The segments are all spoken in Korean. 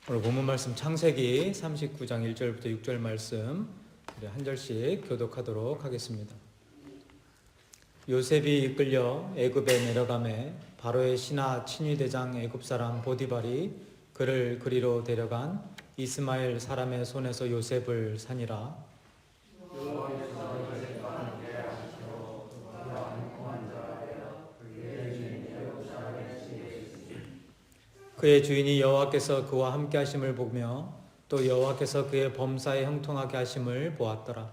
오늘 본문 말씀 창세기 39장 1절부터 6절 말씀 우리 한 절씩 교독하도록 하겠습니다. 요셉이 이끌려 애굽에 내려가매 바로의 신하 친위대장 애굽 사람 보디발이 그를 그리로 데려간 이스마엘 사람의 손에서 요셉을 사니라. 그의 주인이 여호와께서 그와 함께 하심을 보며 또 여호와께서 그의 범사에 형통하게 하심을 보았더라.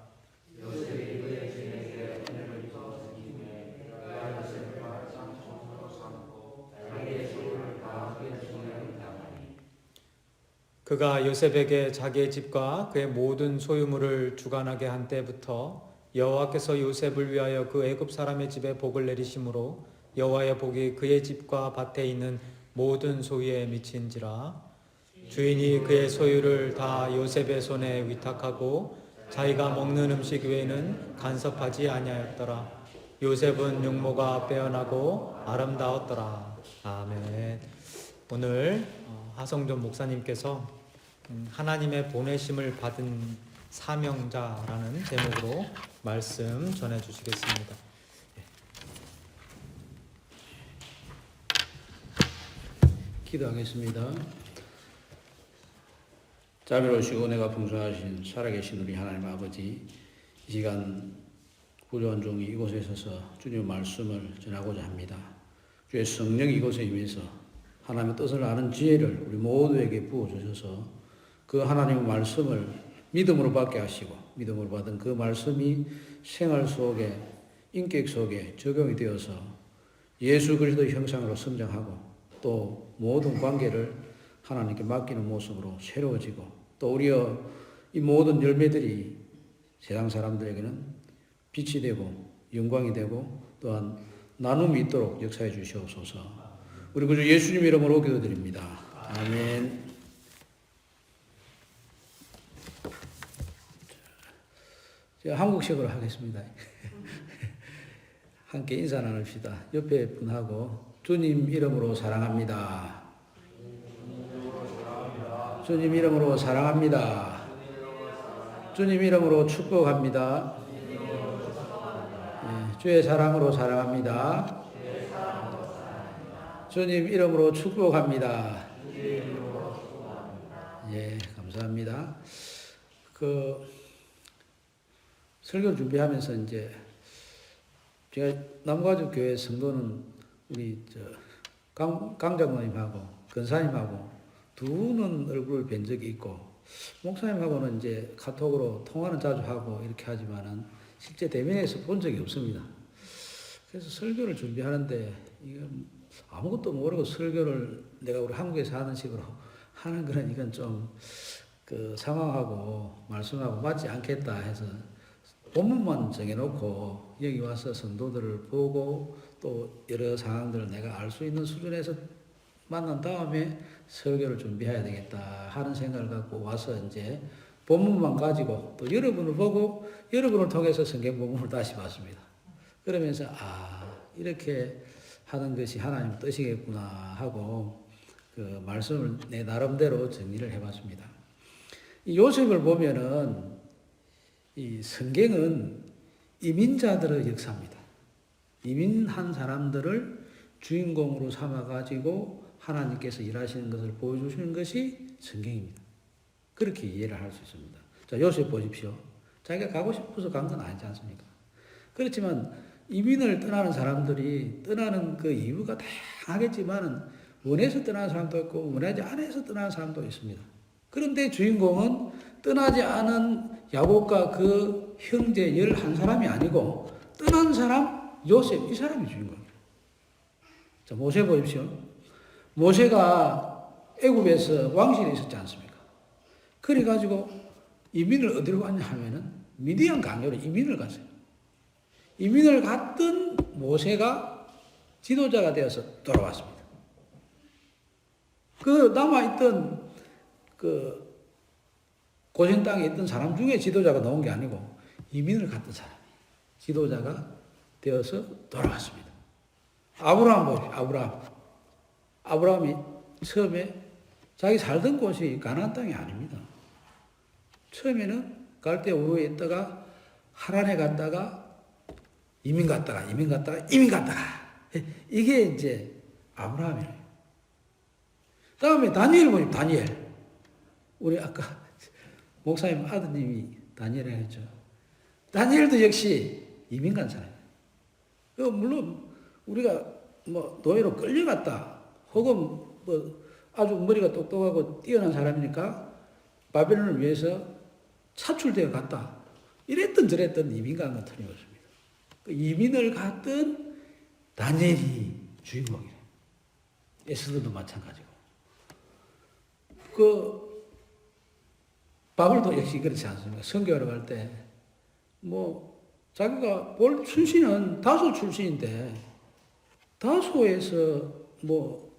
그가 요셉에게 자기의 집과 그의 모든 소유물을 주관하게 한 때부터 여호와께서 요셉을 위하여 그 애굽 사람의 집에 복을 내리심으로 여호와의 복이 그의 집과 밭에 있는 모든 소유에 미친지라. 주인이 그의 소유를 다 요셉의 손에 위탁하고 자기가 먹는 음식 외에는 간섭하지 아니하였더라. 요셉은 용모가 빼어나고 아름다웠더라. 아멘. 오늘 하성존 목사님께서 하나님의 보내심을 받은 사명자라는 제목으로 말씀 전해주시겠습니다. 기도하겠습니다. 자비로우시고 은혜가 풍성하신 살아계신 우리 하나님 아버지, 이 시간 부조한 종이 이곳에 서서 주님의 말씀을 전하고자 합니다. 주의 성령이 이곳에 임해서 하나님의 뜻을 아는 지혜를 우리 모두에게 부어주셔서 그 하나님의 말씀을 믿음으로 받게 하시고 믿음으로 받은 그 말씀이 생활 속에 인격 속에 적용이 되어서 예수 그리스도의 형상으로 성장하고 또 모든 관계를 하나님께 맡기는 모습으로 새로워지고 또 우리의 이 모든 열매들이 세상 사람들에게는 빛이 되고 영광이 되고 또한 나눔이 있도록 역사해 주시옵소서. 우리 구주 예수님 이름으로 기도드립니다. 아멘. 제가 한국식으로 하겠습니다. 함께 인사 나눕시다. 옆에 분하고 주님 이름으로 사랑합니다. 주님 이름으로 사랑합니다. 주님 이름으로 축복합니다. 네, 주의 사랑으로 사랑합니다. 주님 이름으로 축복합니다. 예, 감사합니다. 설교 준비하면서 이제 제가 남가죽 교회 성도는 우리 강 장로님하고 권사님하고 두 분 얼굴을 뵌 적이 있고 목사님하고는 이제 카톡으로 통화는 자주 하고 이렇게 하지만은 실제 대면에서 본 적이 없습니다. 그래서 설교를 준비하는데 이건 아무것도 모르고 설교를 내가 우리 한국에서 하는 식으로 하는 거는 이건 좀 그 상황하고 말씀하고 맞지 않겠다 해서 본문만 정해놓고 여기 와서 성도들을 보고 또 여러 상황들을 내가 알 수 있는 수준에서 만난 다음에 설교를 준비해야 되겠다 하는 생각을 갖고 와서 이제 본문만 가지고 또 여러분을 보고 여러분을 통해서 성경 본문을 다시 봤습니다. 그러면서 이렇게 하는 것이 하나님 뜻이겠구나 하고 그 말씀을 내 나름대로 정리를 해봤습니다. 이 요셉을 보면은 이 성경은 이민자들의 역사입니다. 이민한 사람들을 주인공으로 삼아가지고 하나님께서 일하시는 것을 보여주시는 것이 성경입니다. 그렇게 이해를 할 수 있습니다. 자, 요셉 보십시오. 자기가 가고 싶어서 간 건 아니지 않습니까? 그렇지만 이민을 떠나는 사람들이 떠나는 그 이유가 다양하겠지만은 원해서 떠나는 사람도 있고 원하지 않아서 떠나는 사람도 있습니다. 그런데 주인공은 떠나지 않은 야곱과 그 형제 11사람이 아니고 떠난 사람 요셉 이 사람이 주인공이에요. 자, 모세 보십시오. 모세가 애굽에서 왕실에 있었지 않습니까? 그래가지고 이민을 어디로 갔냐 하면은 미디안 강요로 이민을 갔어요. 이민을 갔던 모세가 지도자가 되어서 돌아왔습니다. 그 남아있던 그 고센 땅에 있던 사람 중에 지도자가 나온 게 아니고 이민을 갔던 사람이 지도자가 되어서 돌아왔습니다. 아브라함 보십시오. 아브라함이 처음에 자기 살던 곳이 가나안 땅이 아닙니다. 처음에는 갈대우르에 있다가 하란에 갔다가 이민 갔다가 이게 이제 아브라함이에요. 다음에 다니엘 보니 다니엘. 우리 아까 목사님 아드님이 다니엘이라고 했죠. 다니엘도 역시 이민 간 사람이에요. 물론 우리가 뭐 노예로 끌려갔다 혹은 뭐 아주 머리가 똑똑하고 뛰어난 사람이니까 바벨론을 위해서 차출되어 갔다. 이랬던 저랬던 이민 간 건 틀림없습니다. 그 이민을 갔던 다니엘이 주인공이에요. 에스더도 마찬가지고. 바울도 역시 그렇지 않습니까? 선교하러 갈 때, 자기가 볼 출신은 다소 출신인데, 다소에서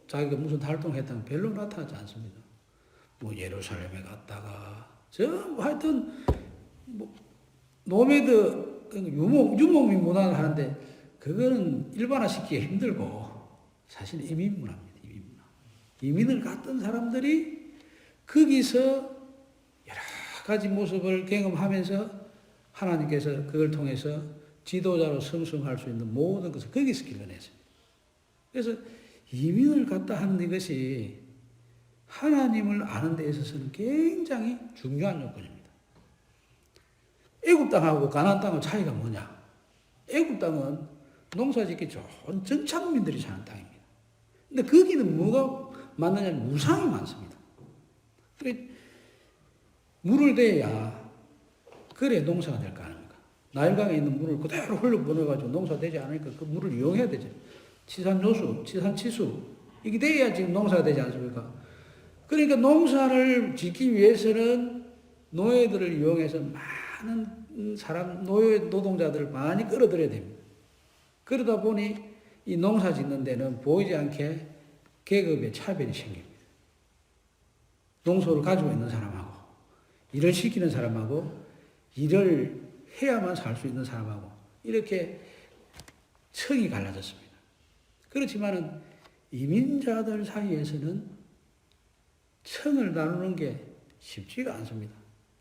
자기가 무슨 활동을 했다는 별로 나타나지 않습니다. 예루살렘에 갔다가, 하여튼, 노매드, 유목민 문화를 하는데, 그거는 일반화시키기 힘들고, 사실 이민 문화입니다. 이민 문화. 이민을 갔던 사람들이 거기서 여러 가지 모습을 경험하면서 하나님께서 그걸 통해서 지도자로 성숙할 수 있는 모든 것을 거기서 길러냈습니다. 그래서 이민을 갔다 하는 것이 하나님을 아는 데 있어서는 굉장히 중요한 요건입니다. 애굽 땅하고 가나안 땅의 차이가 뭐냐? 애굽 땅은 농사짓기 좋은 정착민들이 사는 땅입니다. 근데 거기는 뭐가 많느냐면 우상이 많습니다. 물을 대야 그래 농사가 될 거 아닙니까? 나일강에 있는 물을 그대로 흘러보내가지고 농사 되지 않으니까 그 물을 이용해야 되죠. 치산요수, 치산치수 이게 돼야 지금 농사가 되지 않습니까? 그러니까 농사를 짓기 위해서는 노예들을 이용해서 많은 사람, 노예 노동자들을 많이 끌어들여야 됩니다. 그러다 보니 이 농사 짓는 데는 보이지 않게 계급의 차별이 생깁니다. 농소를 가지고 있는 사람하고 일을 시키는 사람하고 일을 해야만 살 수 있는 사람하고 이렇게 층이 갈라졌습니다. 그렇지만은 이민자들 사이에서는 층을 나누는 게 쉽지가 않습니다.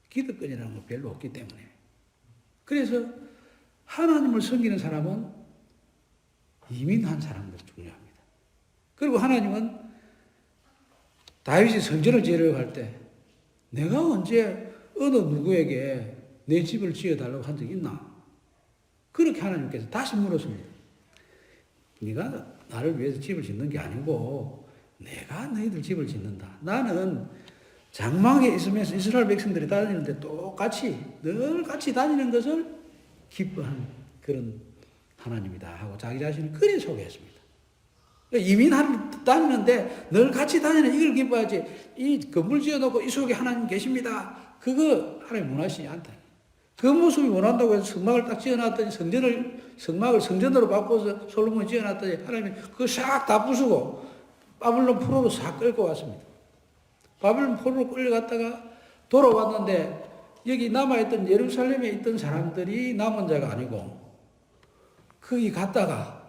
기득권이라는 거 별로 없기 때문에. 그래서 하나님을 섬기는 사람은 이민한 사람들이 중요합니다. 그리고 하나님은 다윗이 성전을 지으려고 할 때 내가 언제 어느 누구에게 내 집을 지어달라고 한 적이 있나? 그렇게 하나님께서 다시 물었습니다. 네가 나를 위해서 집을 짓는 게 아니고 내가 너희들 집을 짓는다. 나는 장막에 있으면서 이스라엘 백성들이 다니는데 똑같이 늘 같이 다니는 것을 기뻐하는 그런 하나님이다 하고 자기 자신을 그리 소개했습니다. 이민하러 다니는데 늘 같이 다니는 이걸 기뻐하지 이 건물 지어놓고 이 속에 하나님 계십니다. 그거 하나님 원하시지 않다. 그 모습이 원한다고 해서 성막을 딱 지어놨더니 성막을 성전으로 바꿔서 솔로몬이 지어놨더니 하나님이 그거 싹 다 부수고 바벨론 포로로 싹 끌고 왔습니다. 바벨론 포로로 끌려갔다가 돌아왔는데 여기 남아있던 예루살렘에 있던 사람들이 남은 자가 아니고 거기 갔다가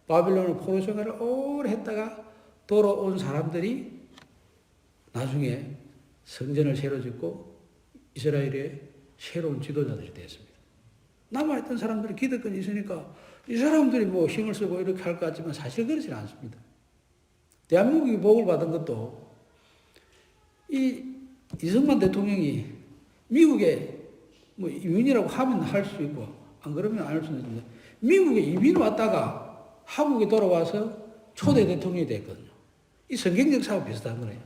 바벨론의 포로 생활을 오래 했다가 돌아온 사람들이 나중에 성전을 새로 짓고 이스라엘의 새로운 지도자들이 됐습니다. 남아있던 사람들이 기득권이 있으니까 이 사람들이 힘을 쓰고 이렇게 할 것 같지만 사실 그렇지는 않습니다. 대한민국이 복을 받은 것도 이승만 대통령이 미국에 이민이라고 하면 할 수 있고 안 그러면 안 할 수는 있는데 미국에 이민 왔다가 한국에 돌아와서 초대 대통령이 됐거든요. 이 성경 역사하고 비슷한 거예요.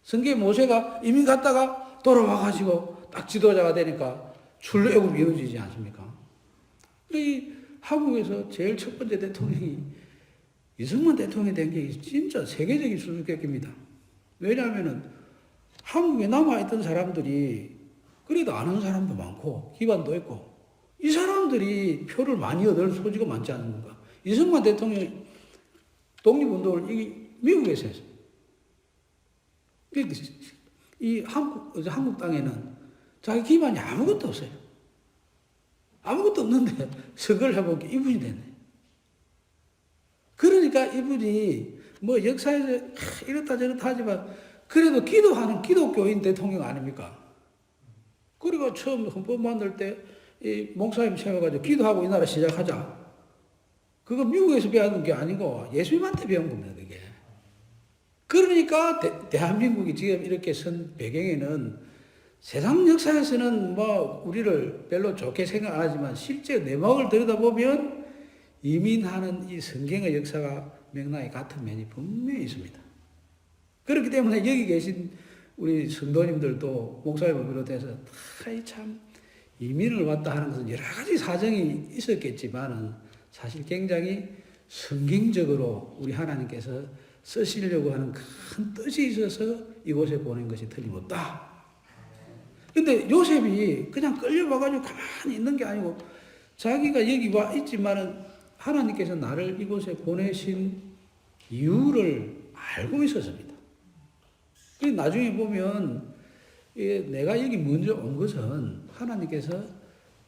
성경 모세가 이민 갔다가 돌아와가지고 딱 지도자가 되니까 출애굽이 이루어지지 않습니까? 이 한국에서 제일 첫 번째 대통령이 이승만 대통령이 된 게 진짜 세계적인 수수께끼입니다. 왜냐하면은 한국에 남아있던 사람들이 그래도 아는 사람도 많고 기반도 있고 이 사람들이 표를 많이 얻을 소지가 많지 않습니까? 이승만 대통령 독립운동을 미국에서 했어요. 이 한국 땅에는 자기 기반이 아무것도 없어요. 아무것도 없는데 석을 해보니까 이분이 됐네. 그러니까 이분이 역사에서 이렇다 저렇다 하지만 그래도 기도하는 기독교인 대통령 아닙니까? 그리고 처음 헌법 만들 때 이 목사님 세워가지고 기도하고 이 나라 시작하자. 그거 미국에서 배운 게 아니고 예수님한테 배운 겁니다, 그게. 그러니까 대한민국이 지금 이렇게 선 배경에는 세상 역사에서는 뭐 우리를 별로 좋게 생각 안 하지만 실제 내막을 들여다보면 이민하는 이 성경의 역사가 맥락이 같은 면이 분명히 있습니다. 그렇기 때문에 여기 계신 우리 성도님들도 목사님을 비롯해서 참 이민을 왔다 하는 것은 여러 가지 사정이 있었겠지만은 사실 굉장히 성경적으로 우리 하나님께서 쓰시려고 하는 큰 뜻이 있어서 이곳에 보낸 것이 틀림없다. 근데 요셉이 그냥 끌려와가지고 가만히 있는 게 아니고 자기가 여기 와 있지만은 하나님께서 나를 이곳에 보내신 이유를 알고 있었습니다. 그래서 나중에 보면 내가 여기 먼저 온 것은 하나님께서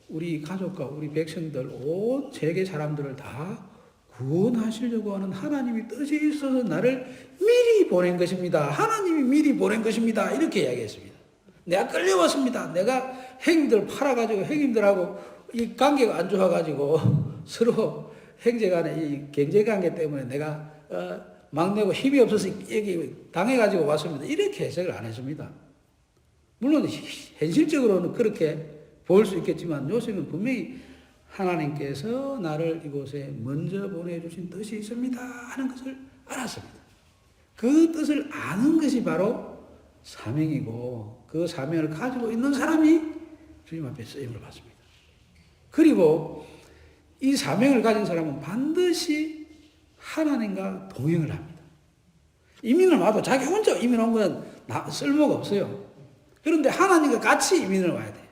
우리 가족과 우리 백성들, 온 세계 사람들을 다 구원하시려고 하는 하나님이 뜻이 있어서 나를 미리 보낸 것입니다. 하나님이 미리 보낸 것입니다. 이렇게 이야기했습니다. 내가 끌려왔습니다. 내가 형님들 팔아가지고 형님들하고 이 관계가 안 좋아가지고 서로 형제 간의 이 경제관계 때문에 내가 막내고 힘이 없어서 여기 당해가지고 왔습니다. 이렇게 해석을 안 했습니다. 물론 현실적으로는 그렇게 볼 수 있겠지만 요셉은 분명히 하나님께서 나를 이곳에 먼저 보내주신 뜻이 있습니다 하는 것을 알았습니다. 그 뜻을 아는 것이 바로 사명이고 그 사명을 가지고 있는 사람이 주님 앞에 쓰임을 받습니다. 그리고 이 사명을 가진 사람은 반드시 하나님과 동행을 합니다. 이민을 와도 자기 혼자 이민 온 건 쓸모가 없어요. 그런데 하나님과 같이 이민을 와야 돼요.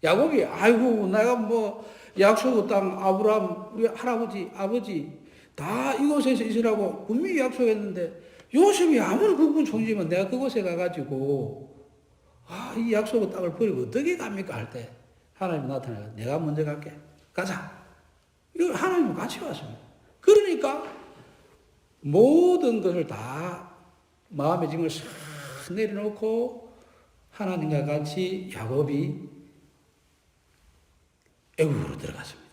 야곱이 아이고 내가 뭐 약속의 땅 아브라함 우리 할아버지 아버지 다 이곳에서 있으라고 분명히 약속했는데 요셉이 아무리 국군 총리지만 내가 그곳에 가가지고 이 약속의 땅을 버리고 어떻게 갑니까 할 때 하나님이 나타나서 내가 먼저 갈게 가자. 이거 하나님과 같이 왔습니다. 그러니까 모든 것을 다 마음의 짐을 싹 내려놓고 하나님과 같이 야곱이 애국으로 들어갔습니다.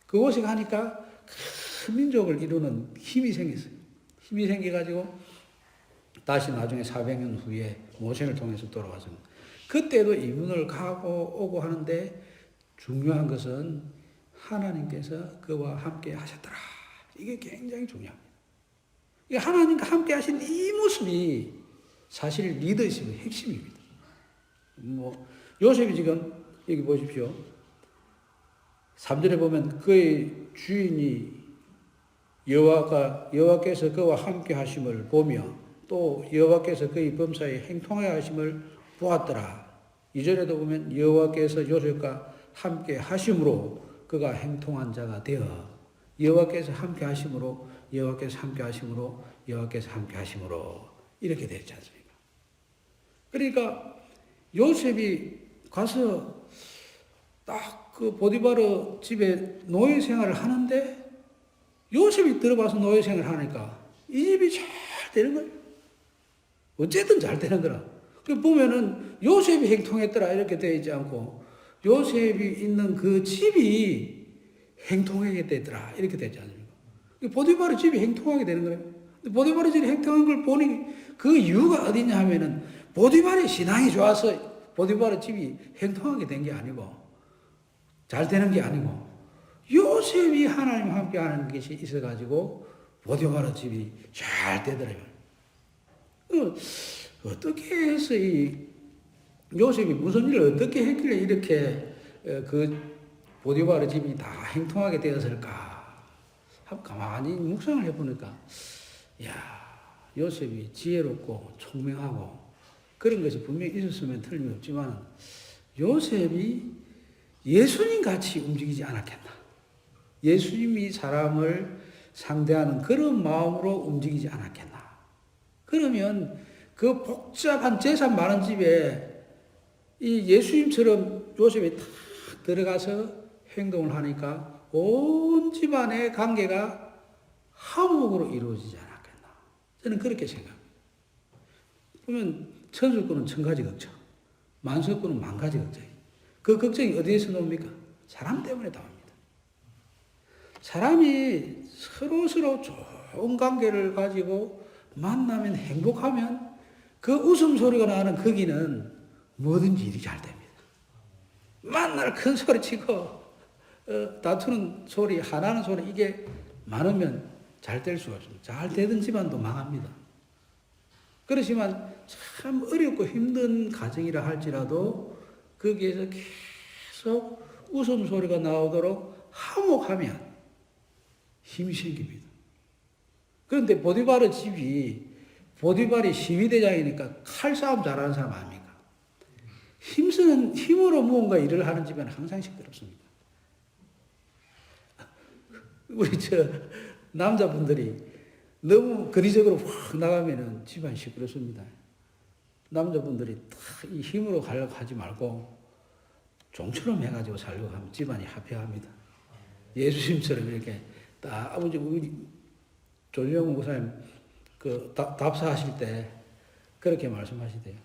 그곳에 가니까 큰 민족을 이루는 힘이 생겼어요. 힘이 생겨가지고 다시 나중에 400년 후에 모세를 통해서 돌아왔습니다. 그때도 이민을 가고 오고 하는데 중요한 것은 하나님께서 그와 함께 하셨더라. 이게 굉장히 중요합니다. 하나님과 함께 하신 이 모습이 사실 리더십의 핵심입니다. 요셉이 지금 여기 보십시오. 3절에 보면 그의 주인이 여호와께서 그와 함께 하심을 보며 또 여호와께서 그의 범사에 행통하여 하심을 보았더라. 2절에도 보면 여호와께서 요셉과 함께 하심으로 그가 행통한 자가 되어 여호와께서 함께 하심으로 여호와께서 함께 하심으로 여호와께서 함께 하심으로 이렇게 되지 않습니까? 그러니까 요셉이 가서 딱 그 보디바르 집에 노예 생활을 하는데 요셉이 들어가서 노예 생활을 하니까 이 집이 잘 되는 거예요. 어쨌든 잘 되는 거라. 그 보면은 요셉이 행통했더라 이렇게 되어 있지 않고 요셉이 있는 그 집이 행통하게 되더라 이렇게 되지 않습니까? 보디바르 집이 행통하게 되는 거예요. 보디바르 집이 행통한 걸 보니 그 이유가 어디냐 하면은 보디바르의 신앙이 좋아서 보디바르 집이 행통하게 된 게 아니고 잘 되는 게 아니고 요셉이 하나님과 함께 하는 것이 있어가지고 보디바르 집이 잘 되더라고요. 어떻게 해서 이 요셉이 무슨 일을 어떻게 했길래 이렇게 그 보디바르 집이 다 행통하게 되었을까? 가만히 묵상을 해보니까 야 요셉이 지혜롭고 총명하고 그런 것이 분명히 있었으면 틀림없지만 요셉이 예수님 같이 움직이지 않았겠나. 예수님이 사람을 상대하는 그런 마음으로 움직이지 않았겠나. 그러면 그 복잡한 재산 많은 집에 이 예수님처럼 요셉이 탁 들어가서 행동을 하니까 온 집안의 관계가 화목으로 이루어지지 않았겠나. 저는 그렇게 생각합니다. 보면 천술꾼은 천 가지 걱정, 만술꾼은 만 가지 걱정. 그 걱정이 어디에서 나옵니까? 사람 때문에 나옵니다. 사람이 서로 좋은 관계를 가지고 만나면 행복하면 그 웃음소리가 나는 거기는 뭐든지 일이 잘 됩니다. 만날 큰 소리 치고 다투는 소리, 화나는 소리 이게 많으면 잘 될 수가 없습니다. 잘 되던 집안도 망합니다. 그렇지만 참 어렵고 힘든 가정이라 할지라도 거기에서 계속 웃음소리가 나오도록 화목하면 힘이 생깁니다. 그런데 보디바르 집이 보디발이 시위대장이니까 칼싸움 잘하는 사람 아닙니까? 힘으로 무언가 일을 하는 집안은 항상 시끄럽습니다. 우리 남자분들이 너무 거리적으로 확 나가면은 집안이 시끄럽습니다. 남자분들이 딱 이 힘으로 가려고 하지 말고 종처럼 해가지고 살려고 하면 집안이 화폐합니다. 예수님처럼 이렇게 딱 아버지 우리 조정용 목사님 그 답사하실 때 그렇게 말씀하시대요.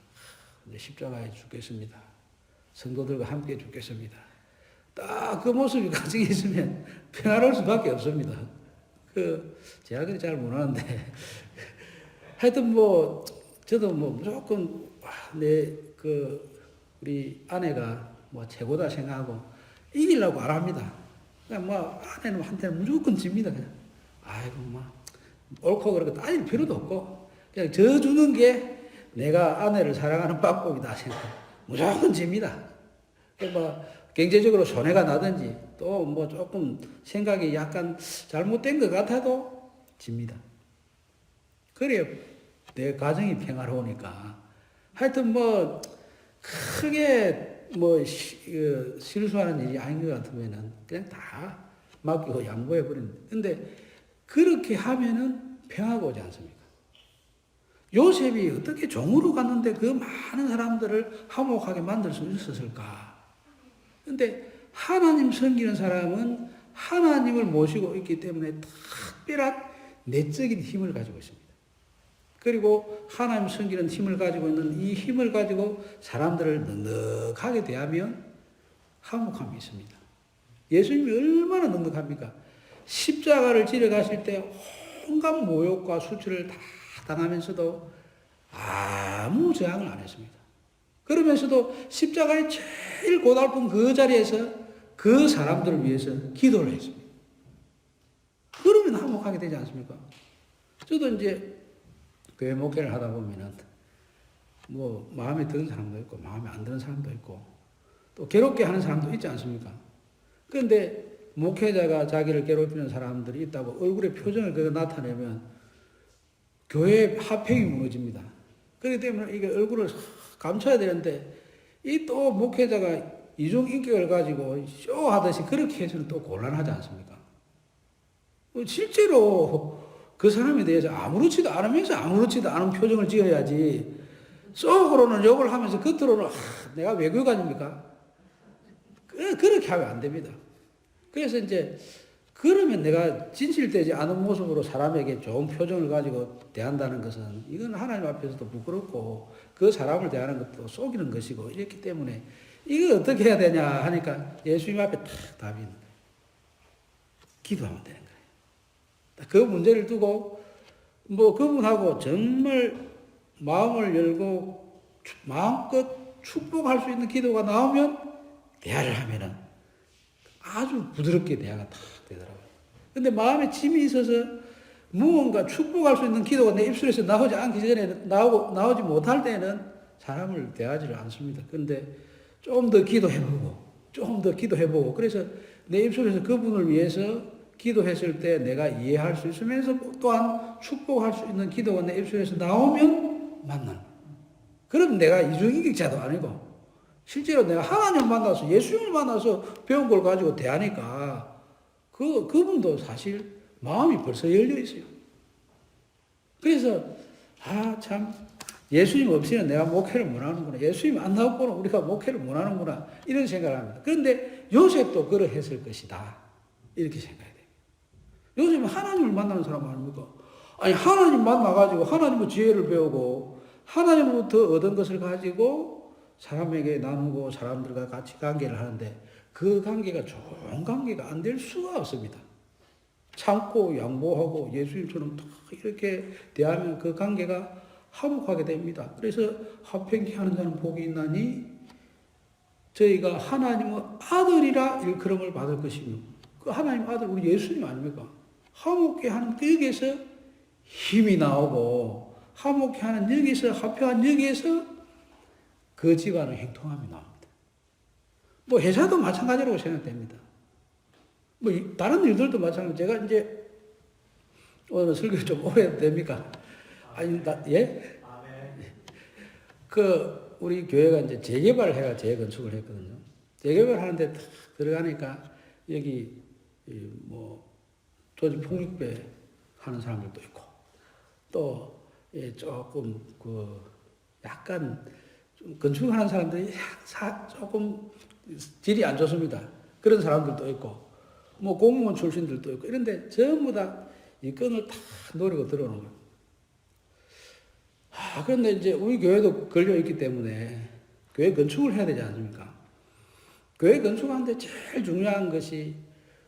이제 십자가에 죽겠습니다. 성도들과 함께 죽겠습니다. 딱 그 모습이 가정에 있으면 평화로울 수밖에 없습니다. 제가 그리 잘 못하는데 하여튼 저도 무조건 우리 아내가 최고다 생각하고 이기려고 안 합니다. 그냥 아내는 한테는 무조건 집니다. 그냥 아이고 옳고 그렇게 따질 필요도 없고 그냥 져주는 게 내가 아내를 사랑하는 방법이다 생각. 무조건 집니다. 경제적으로 손해가 나든지 또 조금 생각이 약간 잘못된 것 같아도 집니다. 그래야 내 가정이 평화로우니까. 하여튼 크게 실수하는 일이 아닌 것 같으면은 그냥 다 맡기고 양보해버리는데. 근데 그렇게 하면은 평화가 오지 않습니까? 요셉이 어떻게 종으로 갔는데 그 많은 사람들을 화목하게 만들 수 있었을까? 근데 하나님 섬기는 사람은 하나님을 모시고 있기 때문에 특별한 내적인 힘을 가지고 있습니다. 그리고 하나님 섬기는 힘을 가지고 있는 이 힘을 가지고 사람들을 넉넉하게 대하면 화목함이 있습니다. 예수님이 얼마나 넉넉합니까? 십자가를 지러 가실 때 온갖 모욕과 수치를 다 당하면서도 아무 저항을 안 했습니다. 그러면서도 십자가의 제일 고달픈 그 자리에서 그 사람들을 위해서 기도를 했습니다. 그러면 화목하게 되지 않습니까? 저도 이제 교회 목회를 하다 보면은 마음에 드는 사람도 있고 마음에 안 드는 사람도 있고 또 괴롭게 하는 사람도 있지 않습니까? 그런데 목회자가 자기를 괴롭히는 사람들이 있다고 얼굴에 표정을 나타내면 교회의 화평이 무너집니다. 그렇기 때문에 이게 얼굴을 감춰야 되는데 이 또 목회자가 이중인격을 가지고 쇼하듯이 그렇게 해서는 또 곤란하지 않습니까? 실제로 그 사람에 대해서 아무렇지도 않으면서 아무렇지도 않은 표정을 지어야지 속으로는 욕을 하면서 겉으로는 내가 외교관입니까? 그렇게 하면 안 됩니다. 그래서 이제 그러면 내가 진실되지 않은 모습으로 사람에게 좋은 표정을 가지고 대한다는 것은 이건 하나님 앞에서도 부끄럽고 그 사람을 대하는 것도 속이는 것이고 이렇기 때문에 이걸 어떻게 해야 되냐 하니까 예수님 앞에 딱 답이 있는 거예요. 기도하면 되는 거예요. 그 문제를 두고 그분하고 정말 마음을 열고 마음껏 축복할 수 있는 기도가 나오면 대화를 하면은 아주 부드럽게 대화가 딱 되더라고요. 근데 마음에 짐이 있어서 무언가 축복할 수 있는 기도가 내 입술에서 나오지 않기 전에 나오지 못할 때는 사람을 대하지를 않습니다. 그런데 좀 더 기도해보고 그래서 내 입술에서 그분을 위해서 기도했을 때 내가 이해할 수 있으면서 또한 축복할 수 있는 기도가 내 입술에서 나오면 만나는 거예요. 그럼 내가 이중인격자도 아니고 실제로 내가 하나님을 만나서 예수님을 만나서 배운 걸 가지고 대하니까 그분도 사실 마음이 벌써 열려 있어요. 그래서 참 예수님 없이는 내가 목회를 못하는구나. 예수님 안 나오고는 우리가 목회를 못하는구나. 이런 생각을 합니다. 그런데 요셉도 그러했을 것이다. 이렇게 생각해야 돼요. 요셉은 하나님을 만나는 사람 아닙니까? 아니 하나님 만나가지고 하나님의 지혜를 배우고 하나님으로부터 얻은 것을 가지고 사람에게 나누고 사람들과 같이 관계를 하는데 그 관계가 좋은 관계가 안 될 수가 없습니다. 참고 양보하고 예수님처럼 딱 이렇게 대하면 그 관계가 화목하게 됩니다. 그래서 화평케 하는 자는 복이 있나니 저희가 하나님의 아들이라 일컬음을 받을 것이며 그 하나님 아들 우리 예수님 아닙니까? 화목케 하는 여기에서 힘이 나오고 화목케 하는 여기에서 화평한 여기에서 그 집안의 행통함이 나옵니다. 뭐 회사도 마찬가지라고 생각됩니다. 뭐 다른 일들도 마찬가지. 제가 이제 오늘 설교 좀 오래 됩니까? 아니 예? 그 우리 교회가 이제 재개발을 해가 재건축을 했거든요. 재개발 하는데 딱 들어가니까 여기 뭐 조직 폭력배 하는 사람들도 있고 또 조금 그 약간 좀 건축하는 사람들이 조금 질이 안 좋습니다. 그런 사람들도 있고 뭐 공무원 출신들도 있고 이런데 전부 다 이 끈을 다 노리고 들어오는 거예요. 그런데 이제 우리 교회도 걸려있기 때문에 교회 건축을 해야 되지 않습니까? 교회 건축하는데 제일 중요한 것이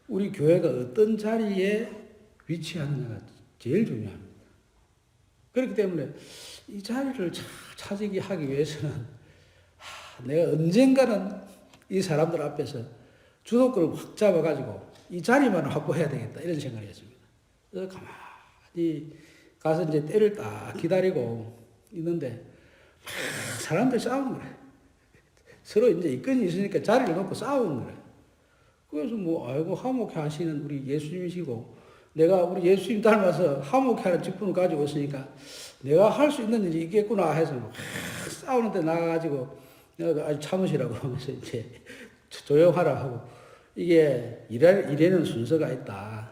우리 교회가 어떤 자리에 위치하느냐가 제일 중요합니다. 그렇기 때문에 이 자리를 차지기 하기 위해서는 내가 언젠가는 이 사람들 앞에서 주도권을 확 잡아가지고 이 자리만 확보해야 되겠다 이런 생각을 했습니다. 그래서 가만히 가서 이제 때를 딱 기다리고 있는데 사람들 싸우는 거래. 서로 이제 이건이 있으니까 자리를 놓고 싸우는 거래. 그래서 뭐 아이고 화목해 하시는 우리 예수님이시고 내가 우리 예수님 닮아서 화목해 하는 직분을 가지고 있으니까 내가 할 수 있는 일이 있겠구나 해서 싸우는데 나가가지고 내가 아주 참으시라고 하면서 이제 조용하라 하고 이게 이래는 순서가 있다.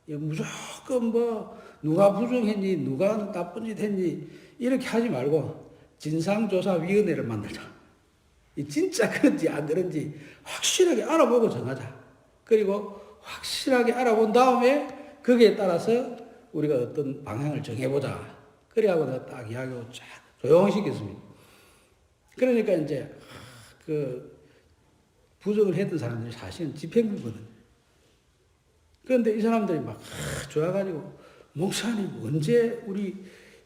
무조건 뭐 누가 부정했니 누가 나쁜 짓 했니 이렇게 하지 말고 진상조사위원회를 만들자. 이 진짜 그런지 안 그런지 확실하게 알아보고 정하자. 그리고 확실하게 알아본 다음에 거기에 따라서 우리가 어떤 방향을 정해보자. 그래하고 내가 딱 이야기하고 쫙 조용히 시켰습니다. 그러니까 이제 그 부정을 했던 사람들이 사실은 집행부거든. 그런데 이 사람들이 막 좋아가지고 목사님 언제 우리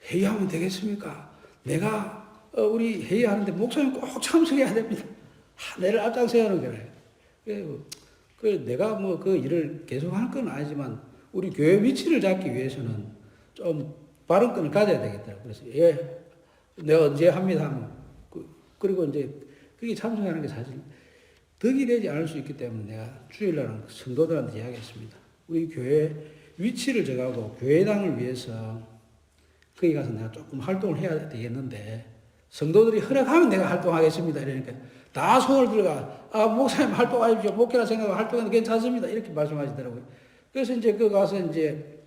회의하면 되겠습니까? 내가 우리 회의하는데 목사님 꼭 참석해야 됩니다. 내를 앞장서야 하는 거래. 그래서 내가 뭐 그 일을 계속 할 건 아니지만 우리 교회 위치를 잡기 위해서는 좀 발언권을 가져야 되겠더라고요. 그래서 예, 내가 언제 합니다 하면 그리고 이제 그게 참석하는 게 사실 덕이 되지 않을 수 있기 때문에 내가 주일날은 성도들한테 이야기했습니다. 우리 교회 위치를 정하고 교회당을 위해서 거기 가서 내가 조금 활동을 해야 되겠는데 성도들이 허락하면 내가 활동하겠습니다. 이러니까 다 손을 들어가 목사님 활동하십시오. 목회라 생각하고 활동해도 괜찮습니다. 이렇게 말씀하시더라고요. 그래서 이제 그 가서 이제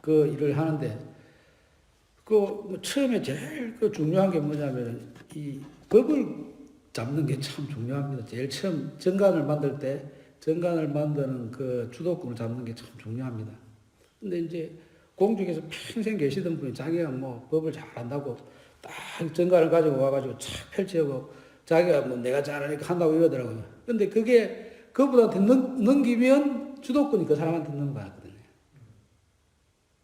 그 일을 하는데 그 처음에 제일 그 중요한 게 뭐냐면 이 법을 잡는 게 참 중요합니다. 제일 처음 정관을 만들 때 정관을 만드는 그 주도권을 잡는 게 참 중요합니다. 근데 이제 공중에서 평생 계시던 분이 자기가 뭐 법을 잘한다고 딱 정관을 가지고 와가지고 착 펼치고 자기가 뭐 내가 잘하니까 한다고 이러더라고요. 근데 그게 그보다 넘기면 주도권이 그 사람한테 넘는 거 같거든요.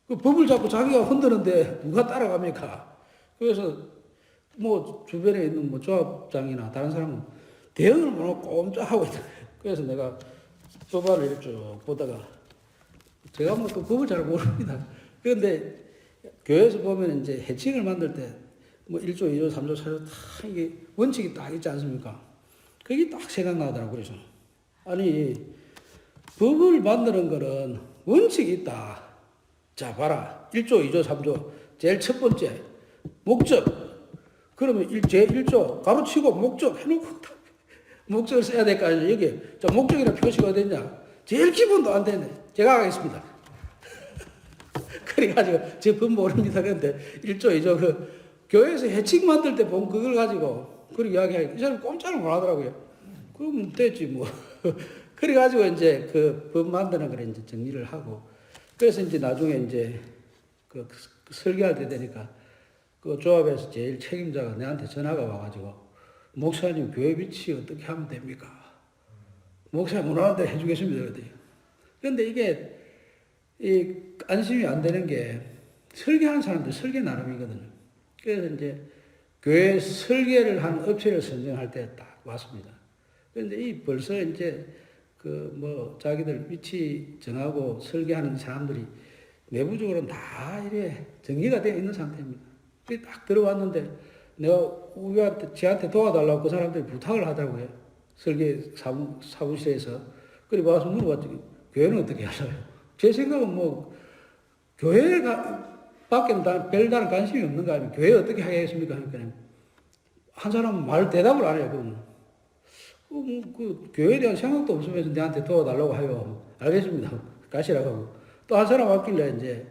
그 법을 잡고 자기가 흔드는데 누가 따라갑니까? 그래서 뭐 주변에 있는 뭐 조합장이나 다른 사람은 대응을 못 꼼짝하고 있다. 그래서 내가 법안을 이렇게 쭉 보다가 제가 뭐 그 법을 잘 모릅니다. 그런데 교회에서 보면 이제 해칭을 만들 때 뭐 1조, 2조, 3조, 4조 다 이게 원칙이 딱 있지 않습니까? 그게 딱 생각나더라고요. 그래서 아니 법을 만드는 거는 원칙이 있다. 자 봐라 1조, 2조, 3조 제일 첫 번째 목적 그러면 제 1조 가로치고 목적 해놓고 목적을 써야 될 거 아니에요. 여기 자 목적이나 표시가 어딨냐 제일 기본도 안 되네. 제가 하겠습니다. 그래가지고 제 법 모릅니다. 그런데 1조, 2조 그 교회에서 해칭 만들 때 보면 그걸 가지고 그렇게 이야기하니까 이 사람 꼼짝을 못 하더라고요. 그러면 됐지 뭐. 그래가지고 이제 그 법 만드는 걸 이제 정리를 하고 그래서 이제 나중에 이제 그 설계할 때 되니까 그 조합에서 제일 책임자가 내한테 전화가 와가지고 목사님 교회 위치 어떻게 하면 됩니까? 목사님 원하는 대로 해주겠습니다. 그런데 이게 이 안심이 안 되는 게 설계하는 사람들 설계 나름이거든요. 그래서 이제 교회 설계를 한 업체를 선정할 때 딱 왔습니다. 그런데 이 벌써 이제 그 뭐 자기들 위치 정하고 설계하는 사람들이 내부적으로는 다 이래 정리가 되어 있는 상태입니다. 딱 들어왔는데 내가 우리한테 저한테 도와달라고 그 사람들이 부탁을 하더라고요. 설계 사무실에서. 그리고 와서 물어봤더니 교회는 어떻게 하려고요? 제 생각은 뭐 교회밖에는 별다른 관심이 없는 거 아닙니까? 교회 어떻게 하겠습니까? 그러니까 한 사람은 말 대답을 안 해요. 그러면 그 교회에 대한 생각도 없으면서 내한테 도와달라고 하요. 알겠습니다. 가시라고 하고. 또 한 사람 왔길래 이제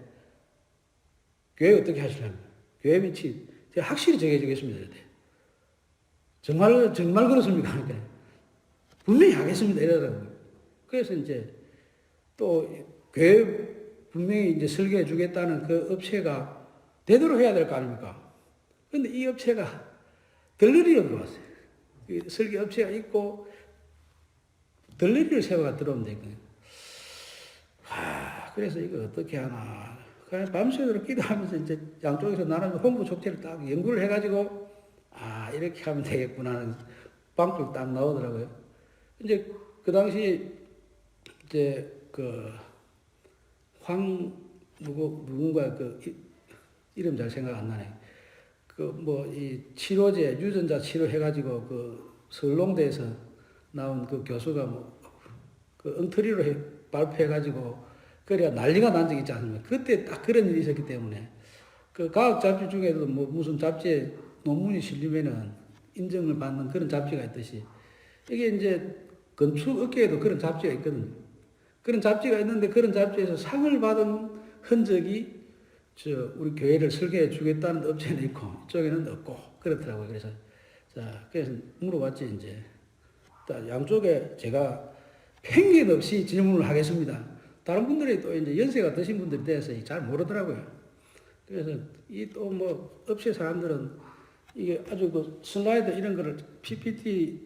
교회 어떻게 하시려면 교회 위치 제가 확실히 정해주겠습니다. 정말 그렇습니까? 그러니까 분명히 하겠습니다. 이러더라고요. 그래서 이제 또 교회 분명히 이제 설계해 주겠다는 그 업체가 되도록 해야 될 거 아닙니까? 근데 이 업체가 덜러리로 들어왔어요. 설계 업체가 있고 덜러리를 세워가 들어오면 되거든요. 그래서 이거 어떻게 하나. 그냥 밤새도록 기도하면서 이제 양쪽에서 나는 홍보 족제를 딱 연구를 해가지고 이렇게 하면 되겠구나 하는 방법이 딱 나오더라고요. 이제 그 당시 이제 누군가 이름 잘 생각 안 나네. 이 치료제, 유전자 치료 해가지고 서울농대에서 나온 그 교수가 엉터리로 발표해가지고 그래야 난리가 난 적이 있지 않습니까? 그때 딱 그런 일이 있었기 때문에 그 과학 잡지 중에도 뭐 무슨 잡지에 논문이 실리면은 인정을 받는 그런 잡지가 있듯이 이게 이제 건축 업계에도 그런 잡지가 있거든요. 그런 잡지가 있는데 그런 잡지에서 상을 받은 흔적이 우리 교회를 설계해 주겠다는 업체는 있고 이쪽에는 없고 그렇더라고요. 그래서 물어봤지 이제 양쪽에 제가 편견 없이 질문을 하겠습니다. 다른 분들이 또 이제 연세가 드신 분들에 대해서 잘 모르더라고요. 그래서 이 또 뭐 업체 사람들은 이게 아주 슬라이드 이런 거를 PPT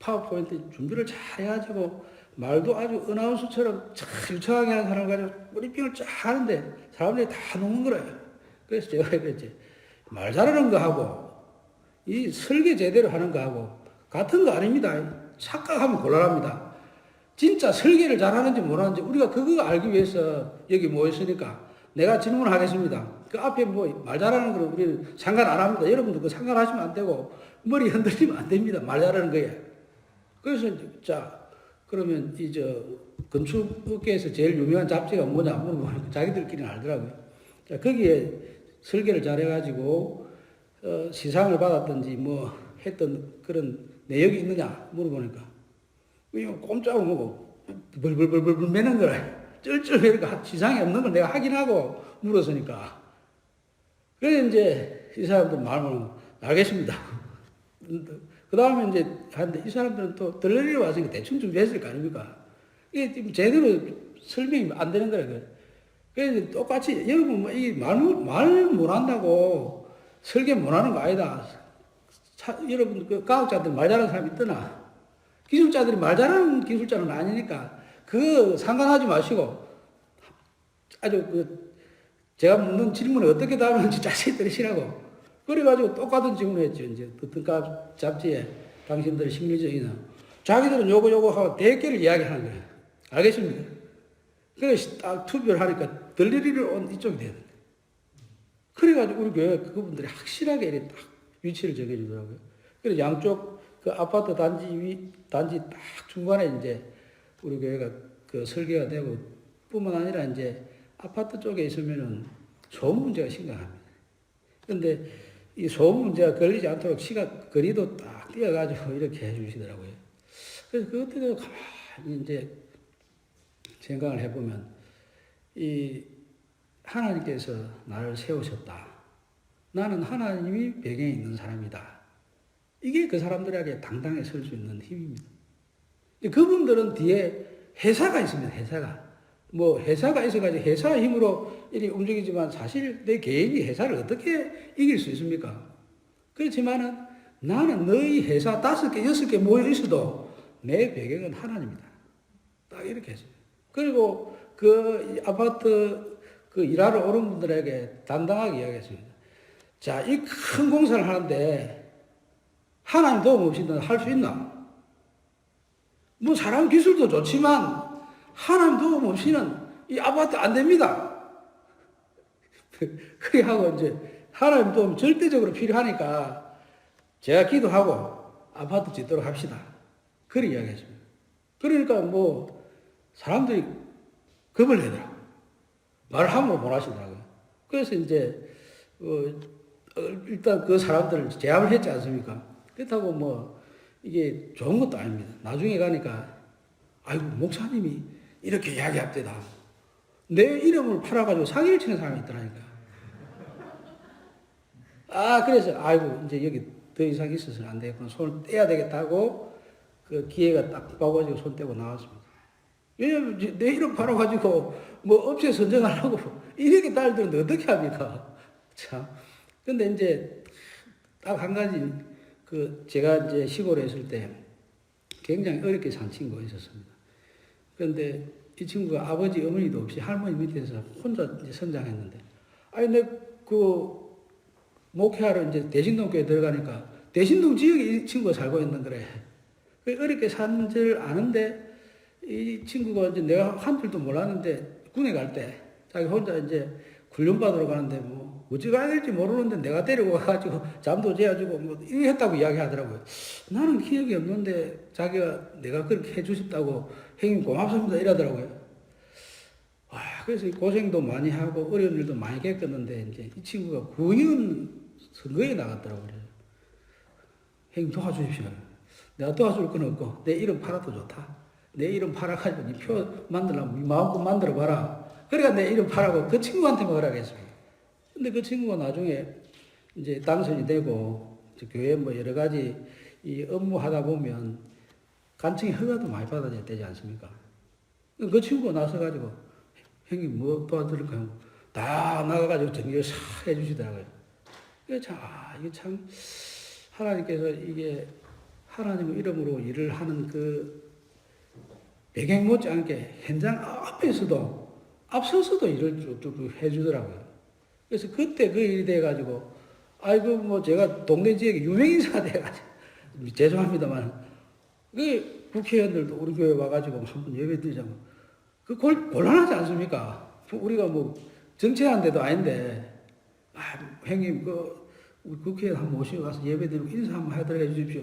파워포인트 준비를 잘 해가지고 말도 아주 어나운서처럼 참 유창하게 하는 사람 가지고 브리핑을 쫙 하는데 사람들이 다 녹는 거예요. 그래서 제가 그랬지. 말 잘하는 거하고 이 설계 제대로 하는 거하고 같은 거 아닙니다. 착각하면 곤란합니다. 진짜 설계를 잘하는지 못하는지 우리가 그거 알기 위해서 여기 모였으니까 내가 질문하겠습니다. 그 앞에 뭐 말 잘하는 거는 우리 상관 안 합니다. 여러분도 그 상관하시면 안 되고 머리 흔들리면 안 됩니다. 말 잘하는 거에. 그래서 그러면 건축업계에서 제일 유명한 잡지가 뭐냐 물어보니까 자기들끼리는 알더라고요. 거기에 설계를 잘해가지고 시상을 받았든지 뭐 했던 그런 내역이 있느냐 물어보니까 이거 꼼짝을 못하고 벌벌벌벌 매는 거라. 쩔쩔매니까 시상이 없는 걸 내가 확인하고 물었으니까. 그래서 이제 이 사람들 말을 알겠습니다. 그 다음에 이제 하는데 이 사람들은 또 덜러리로 왔으니까 대충 준비했을 거 아닙니까? 이게 지금 제대로 설명이 안 되는 거예요. 그래서 똑같이 여러분 뭐 이 말 못한다고 설계 못하는 거 아니다. 여러분 그 과학자들 말 잘하는 사람이 있더나 기술자들이 말 잘하는 기술자는 아니니까 그거 상관하지 마시고 아주 제가 묻는 질문에 어떻게 답하는지 자세히 들으시라고. 그래가지고 똑같은 질문을 했죠. 이제 어떤 잡지에 당신들의 심리적이나 자기들은 요거 하고 대개를 이야기하는 거예요. 알겠습니까? 그래서 딱 투표를 하니까 덜리리를 온 이쪽이 돼야 돼. 그래가지고 우리 교회 그분들이 확실하게 이렇게 딱 위치를 정해주더라고요. 그래서 양쪽 그 아파트 단지 딱 중간에 이제 우리 교회가 설계가 되고 뿐만 아니라 이제 아파트 쪽에 있으면은 소음 문제가 심각합니다. 그런데 이 소음 문제가 걸리지 않도록 거리도 딱 띄어가지고 이렇게 해주시더라고요. 그래서 그것도 가만히 이제 생각을 해보면 이 하나님께서 나를 세우셨다. 나는 하나님이 배경에 있는 사람이다. 이게 그 사람들에게 당당히 설 수 있는 힘입니다. 그분들은 뒤에 회사가 있습니다. 회사가. 뭐 회사가 있어가지고 회사 힘으로 이렇게 움직이지만 사실 내 개인이 회사를 어떻게 이길 수 있습니까? 그렇지만은 나는 너희 회사 5개, 6개 모여 있어도 내 배경은 하나님이다. 딱 이렇게 했어요. 그리고 그 아파트 그 일하러 오는 분들에게 당당하게 이야기했습니다. 자, 이 큰 공사를 하는데 하나님 도움 없이 너 할 수 있나? 뭐 사람 기술도 좋지만 하나님 도움 없이는 이 아파트 안 됩니다. 그래 하고 이제 하나님 도움 절대적으로 필요하니까 제가 기도하고 아파트 짓도록 합시다. 그렇게 이야기했습니다. 그러니까 뭐 사람들이 겁을 내더라고요. 말을 함부로 못 하시더라고요. 그래서 이제 일단 그 사람들을 제압을 했지 않습니까? 그렇다고 뭐 이게 좋은 것도 아닙니다. 나중에 가니까 아이고 목사님이 이렇게 이야기합니다. 내 이름을 팔아가지고 사기를 치는 사람이 있더라니까. 아 그래서 아이고 이제 여기 더 이상 있어서는 안 되겠구나. 손을 떼야 되겠다고 그 기회가 딱 봐가지고 손 떼고 나왔습니다. 왜냐면 내 이름 팔아가지고 뭐 업체 선정하려고 이렇게 딸들은 어떻게 합니까? 참. 근데 이제 딱 한 가지 그 제가 이제 시골에 있을 때 굉장히 어렵게 산 친구가 있었습니다. 그런데 이 친구가 아버지 어머니도 없이 할머니 밑에서 혼자 이제 성장했는데 아니 내 그 목회하러 이제 대신동교에 들어가니까 대신동 지역에 이 친구가 살고 있는 거래. 어렵게 산 줄 아는데 이 친구가 이제 내가 한 줄도 몰랐는데 군에 갈 때 자기 혼자 이제 훈련 받으러 가는데 뭐 어찌 가야 될지 모르는데 내가 데리고 가가지고 잠도 재워주고 뭐 이렇게 했다고 이야기하더라고요. 나는 기억이 없는데 자기가 내가 그렇게 해주셨다고 형님 고맙습니다 이러더라고요. 와, 그래서 고생도 많이 하고 어려운 일도 많이 겪었는데 이제 이 친구가 구의원 선거에 나갔더라고요. 형님 도와주십시오. 내가 도와줄 건 없고 내 이름 팔아도 좋다. 내 이름 팔아가지고 니 표 만들려면 마음껏 만들어봐라. 그러니까 내 이름 팔아고 그 친구한테 뭐라고 했습니다. 근데 그 친구가 나중에 이제 당선이 되고 교회 뭐 여러 가지 이 업무 하다 보면 간청의 허가도 많이 받아야 되지 않습니까? 그 친구가 나서가지고 형님 뭐 도와드릴까요? 다 나가가지고 정리를 싹 해주시더라고요. 이게 참 하나님께서 이게 하나님 이름으로 일을 하는 그 배경 못지않게 현장 앞서서도 일을 쭉 해주더라고요. 그래서 그때 그 일이 돼가지고, 아이고, 뭐 제가 동네 지역에 유명인사가 돼가지고, 죄송합니다만, 그 국회의원들도 우리 교회 와가지고 한번 예배 드리자면, 그 곤란하지 않습니까? 우리가 뭐 정치하는 데도 아닌데, 형님, 우리 국회의원 한번 모시고 가서 예배 드리고 인사 한번 해드려 주십시오.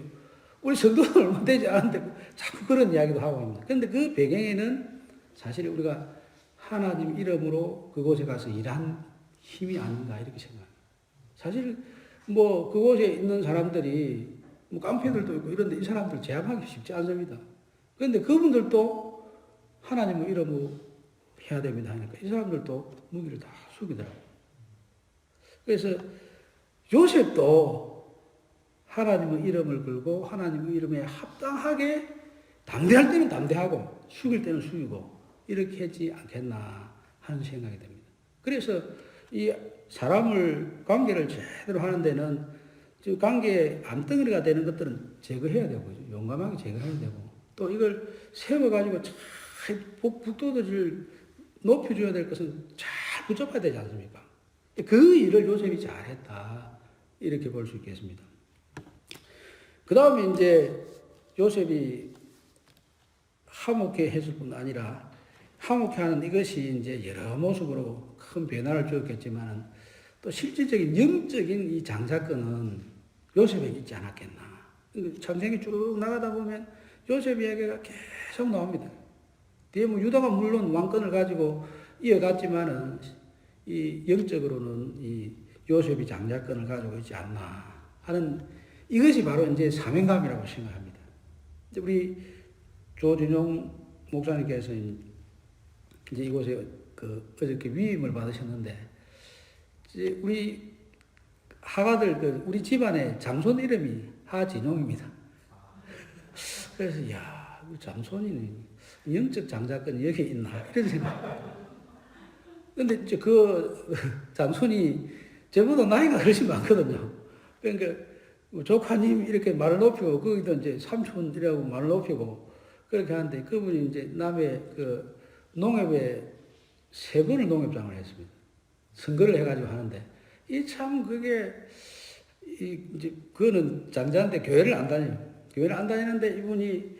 우리 성도는 얼마 되지 않은데 자꾸 그런 이야기도 하고 합니다. 그런데 그 배경에는 사실 우리가 하나님 이름으로 그곳에 가서 일한 힘이 아닌가 이렇게 생각합니다. 사실 뭐 그곳에 있는 사람들이 뭐 깡패들도 있고 이런데 이 사람들 제압하기 쉽지 않습니다. 그런데 그분들도 하나님의 이름으로 해야 됩니다 하니까 이 사람들도 무기를 다 숙이더라고요. 그래서 요셉도 하나님의 이름을 걸고 하나님의 이름에 합당하게 담대할 때는 담대하고 숙일 때는 숙이고 이렇게 했지 않겠나 하는 생각이 듭니다. 그래서 이 사람을 관계를 제대로 하는 데는 관계의 암덩어리가 되는 것들은 제거해야 되고 용감하게 제거해야 되고 또 이걸 세워가지고 잘 북돋아질 높여줘야 될 것은 잘 붙잡아야 되지 않습니까? 그 일을 요셉이 잘했다 이렇게 볼 수 있겠습니다. 그 다음에 이제 요셉이 화목해 했을 뿐 아니라 화목해 하는 이것이 이제 여러 모습으로 큰 변화를 주었겠지만 또 실질적인 영적인 이 장사건은 요셉에게 있지 않았겠나. 창세기 쭉 나가다 보면 요셉 이야기가 계속 나옵니다. 뒤에 뭐 유다가 물론 왕권을 가지고 이어갔지만은 이 영적으로는 이 요셉이 장자권을 가지고 있지 않나 하는 이것이 바로 이제 사명감이라고 생각합니다. 우리 조진용 목사님께서 이제 이곳에 어저께 위임을 받으셨는데, 이제 우리 하가들, 우리 집안의 장손 이름이 하진용입니다. 그래서, 야, 장손이네. 영적 장자권이 여기 있나 이런 생각. 근데 이제 그 장손이 저보다 나이가 훨씬 많거든요. 그러니까 조카님 이렇게 말을 높이고 거기도 이제 삼촌이라고 말을 높이고 그렇게 하는데 그분이 이제 남의 그 농협에 3번을 농협장을 했습니다. 선거를 해가지고 하는데 이 참 그게 이제 그거는 장자인데 교회를 안 다녀요. 교회를 안 다니는데 이분이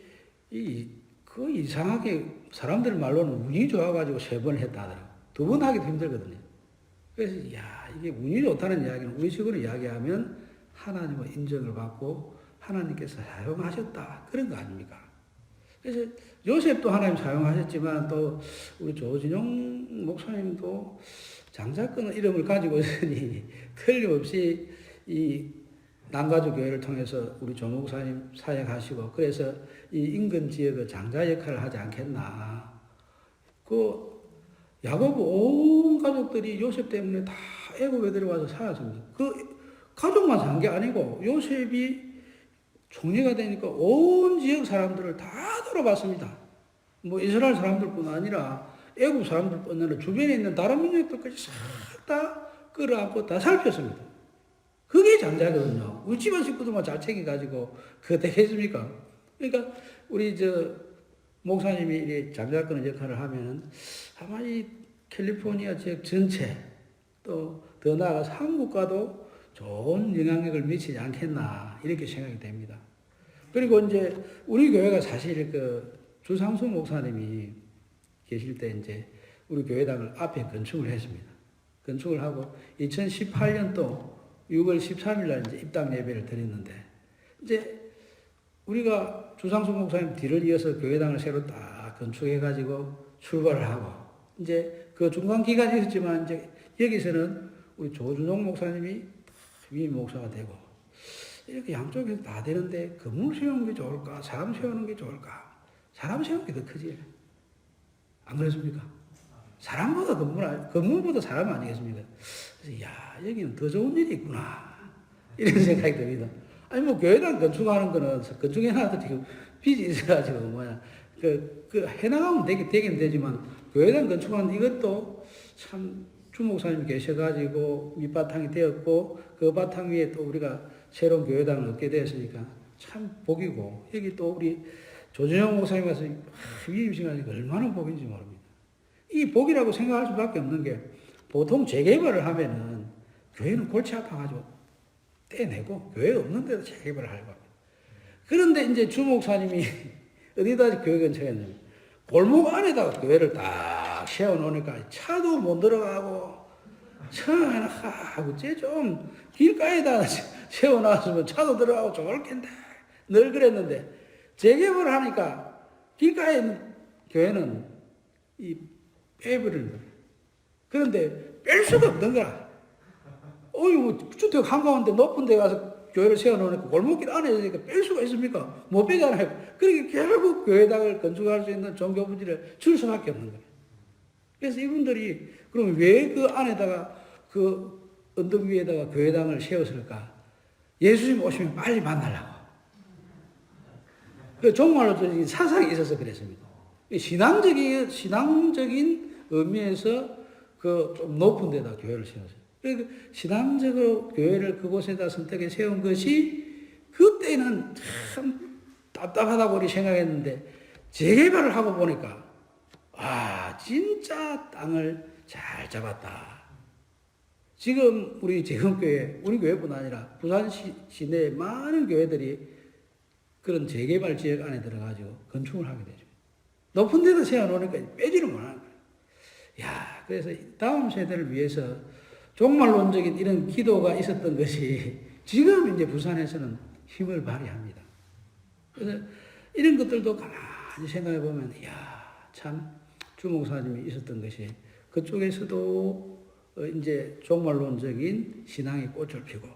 그 이상하게 사람들 말로는 운이 좋아가지고 3번 했다 하더라고. 2번 하기도 힘들거든요. 그래서 야 이게 운이 좋다는 이야기는 우리식으로 이야기하면 하나님의 인정을 받고 하나님께서 사용하셨다 그런 거 아닙니까? 그래서 요셉도 하나님 사용하셨지만 또 우리 조진용 목사님도 장자권 이름을 가지고 있으니 틀림없이 이 남가주교회를 통해서 우리 조 목사님 사역하시고 그래서 이 인근 지역의 장자 역할을 하지 않겠나. 그 야곱 온 가족들이 요셉 때문에 다 애굽에 들어와서 살았습니다. 그 가족만 산 게 아니고 요셉이 총리가 되니까 온 지역 사람들을 다 돌아봤습니다. 뭐 이스라엘 사람들뿐 아니라 애굽 사람들뿐 아니라 주변에 있는 다른 민족들까지 싹 다 끌어안고 다 살폈습니다. 그게 장자거든요. 우리 집안 식구들만 잘 챙겨가지고 그거 되겠습니까? 그러니까 우리 목사님이 장자권 역할을 하면은 아마 이 캘리포니아 지역 전체 또 더 나아가서 한국과도 좋은 영향력을 미치지 않겠나 이렇게 생각이 됩니다. 그리고 이제 우리 교회가 사실 그 주상수 목사님이 계실 때 이제 우리 교회당을 앞에 건축을 했습니다. 건축을 하고 2018년도 6월 13일 날 이제 입당 예배를 드렸는데 이제 우리가 주상수 목사님 뒤를 이어서 교회당을 새로 딱 건축해가지고 출발을 하고 이제 그 중간 기간이 있었지만 이제 여기서는 우리 조준용 목사님이 위임 목사가 되고 이렇게 양쪽에서 다 되는데 건물 세우는 게 좋을까? 사람 세우는 게 좋을까? 사람 세우는 게 더 크지. 안 그렇습니까? 사람보다 건물보다 사람 아니겠습니까? 그래서 야 여기는 더 좋은 일이 있구나 이런 생각이 듭니다. 아니 뭐 교회당 건축하는 거는 건축해놔도 지금 빚이 있어가지고 그 해나가면 되긴 되지만 교회당 건축하는 이것도 참 주목사님이 계셔가지고 밑바탕이 되었고 그 바탕 위에 또 우리가 새로운 교회당을 얻게 되었으니까 참 복이고 여기 또 우리 조준영 목사님 와서 위임식하니까 얼마나 복인지 모릅니다. 이 복이라고 생각할 수밖에 없는 게 보통 재개발을 하면은 교회는 골치 아파가지고 떼내고 교회 없는 데도 재개발을 하려고 합니다. 그런데 이제 주 목사님이 어디다 교회 근처에 있냐면 골목 안에다가 교회를 딱 세워놓으니까 차도 못 들어가고 하고 좀 길가에다 세워놨으면 차도 들어가고 좋을 텐데 늘 그랬는데 재개발을 하니까 길가에 있는 교회는 빼버리는 거예요. 그런데 뺄 수가 없는 거야. 뭐 주택 한가운데 높은 데 가서 교회를 세워놓으니까 골목길 안에 있으니까 뺄 수가 있습니까? 못 빼잖아요. 그러니까 결국 교회당을 건축할 수 있는 종교부지를 줄 수밖에 없는 거예요. 그래서 이분들이 그럼 왜 그 안에다가 그 언덕 위에다가 교회당을 세웠을까? 예수님 오시면 빨리 만나려고. 그 정말로 사상이 있어서 그랬습니다. 신앙적인 의미에서 그 좀 높은 데다 교회를 세웠어요. 그러니까 신앙적으로 교회를 그곳에다 선택해 세운 것이 그때는 참 답답하다고 우리 생각했는데 재개발을 하고 보니까 진짜 땅을 잘 잡았다. 지금 우리 재건교회, 우리 교회뿐 아니라 부산 시내의 많은 교회들이 그런 재개발 지역 안에 들어가지고 건축을 하게 되죠. 높은 데다 세워놓으니까 빼지를 못하는 거예요. 그래서 다음 세대를 위해서 종말론적인 이런 기도가 있었던 것이 지금 이제 부산에서는 힘을 발휘합니다. 그래서 이런 것들도 가만히 생각해 보면, 참 주목사님이 있었던 것이 그쪽에서도 이제 종말론적인 신앙의 꽃을 피고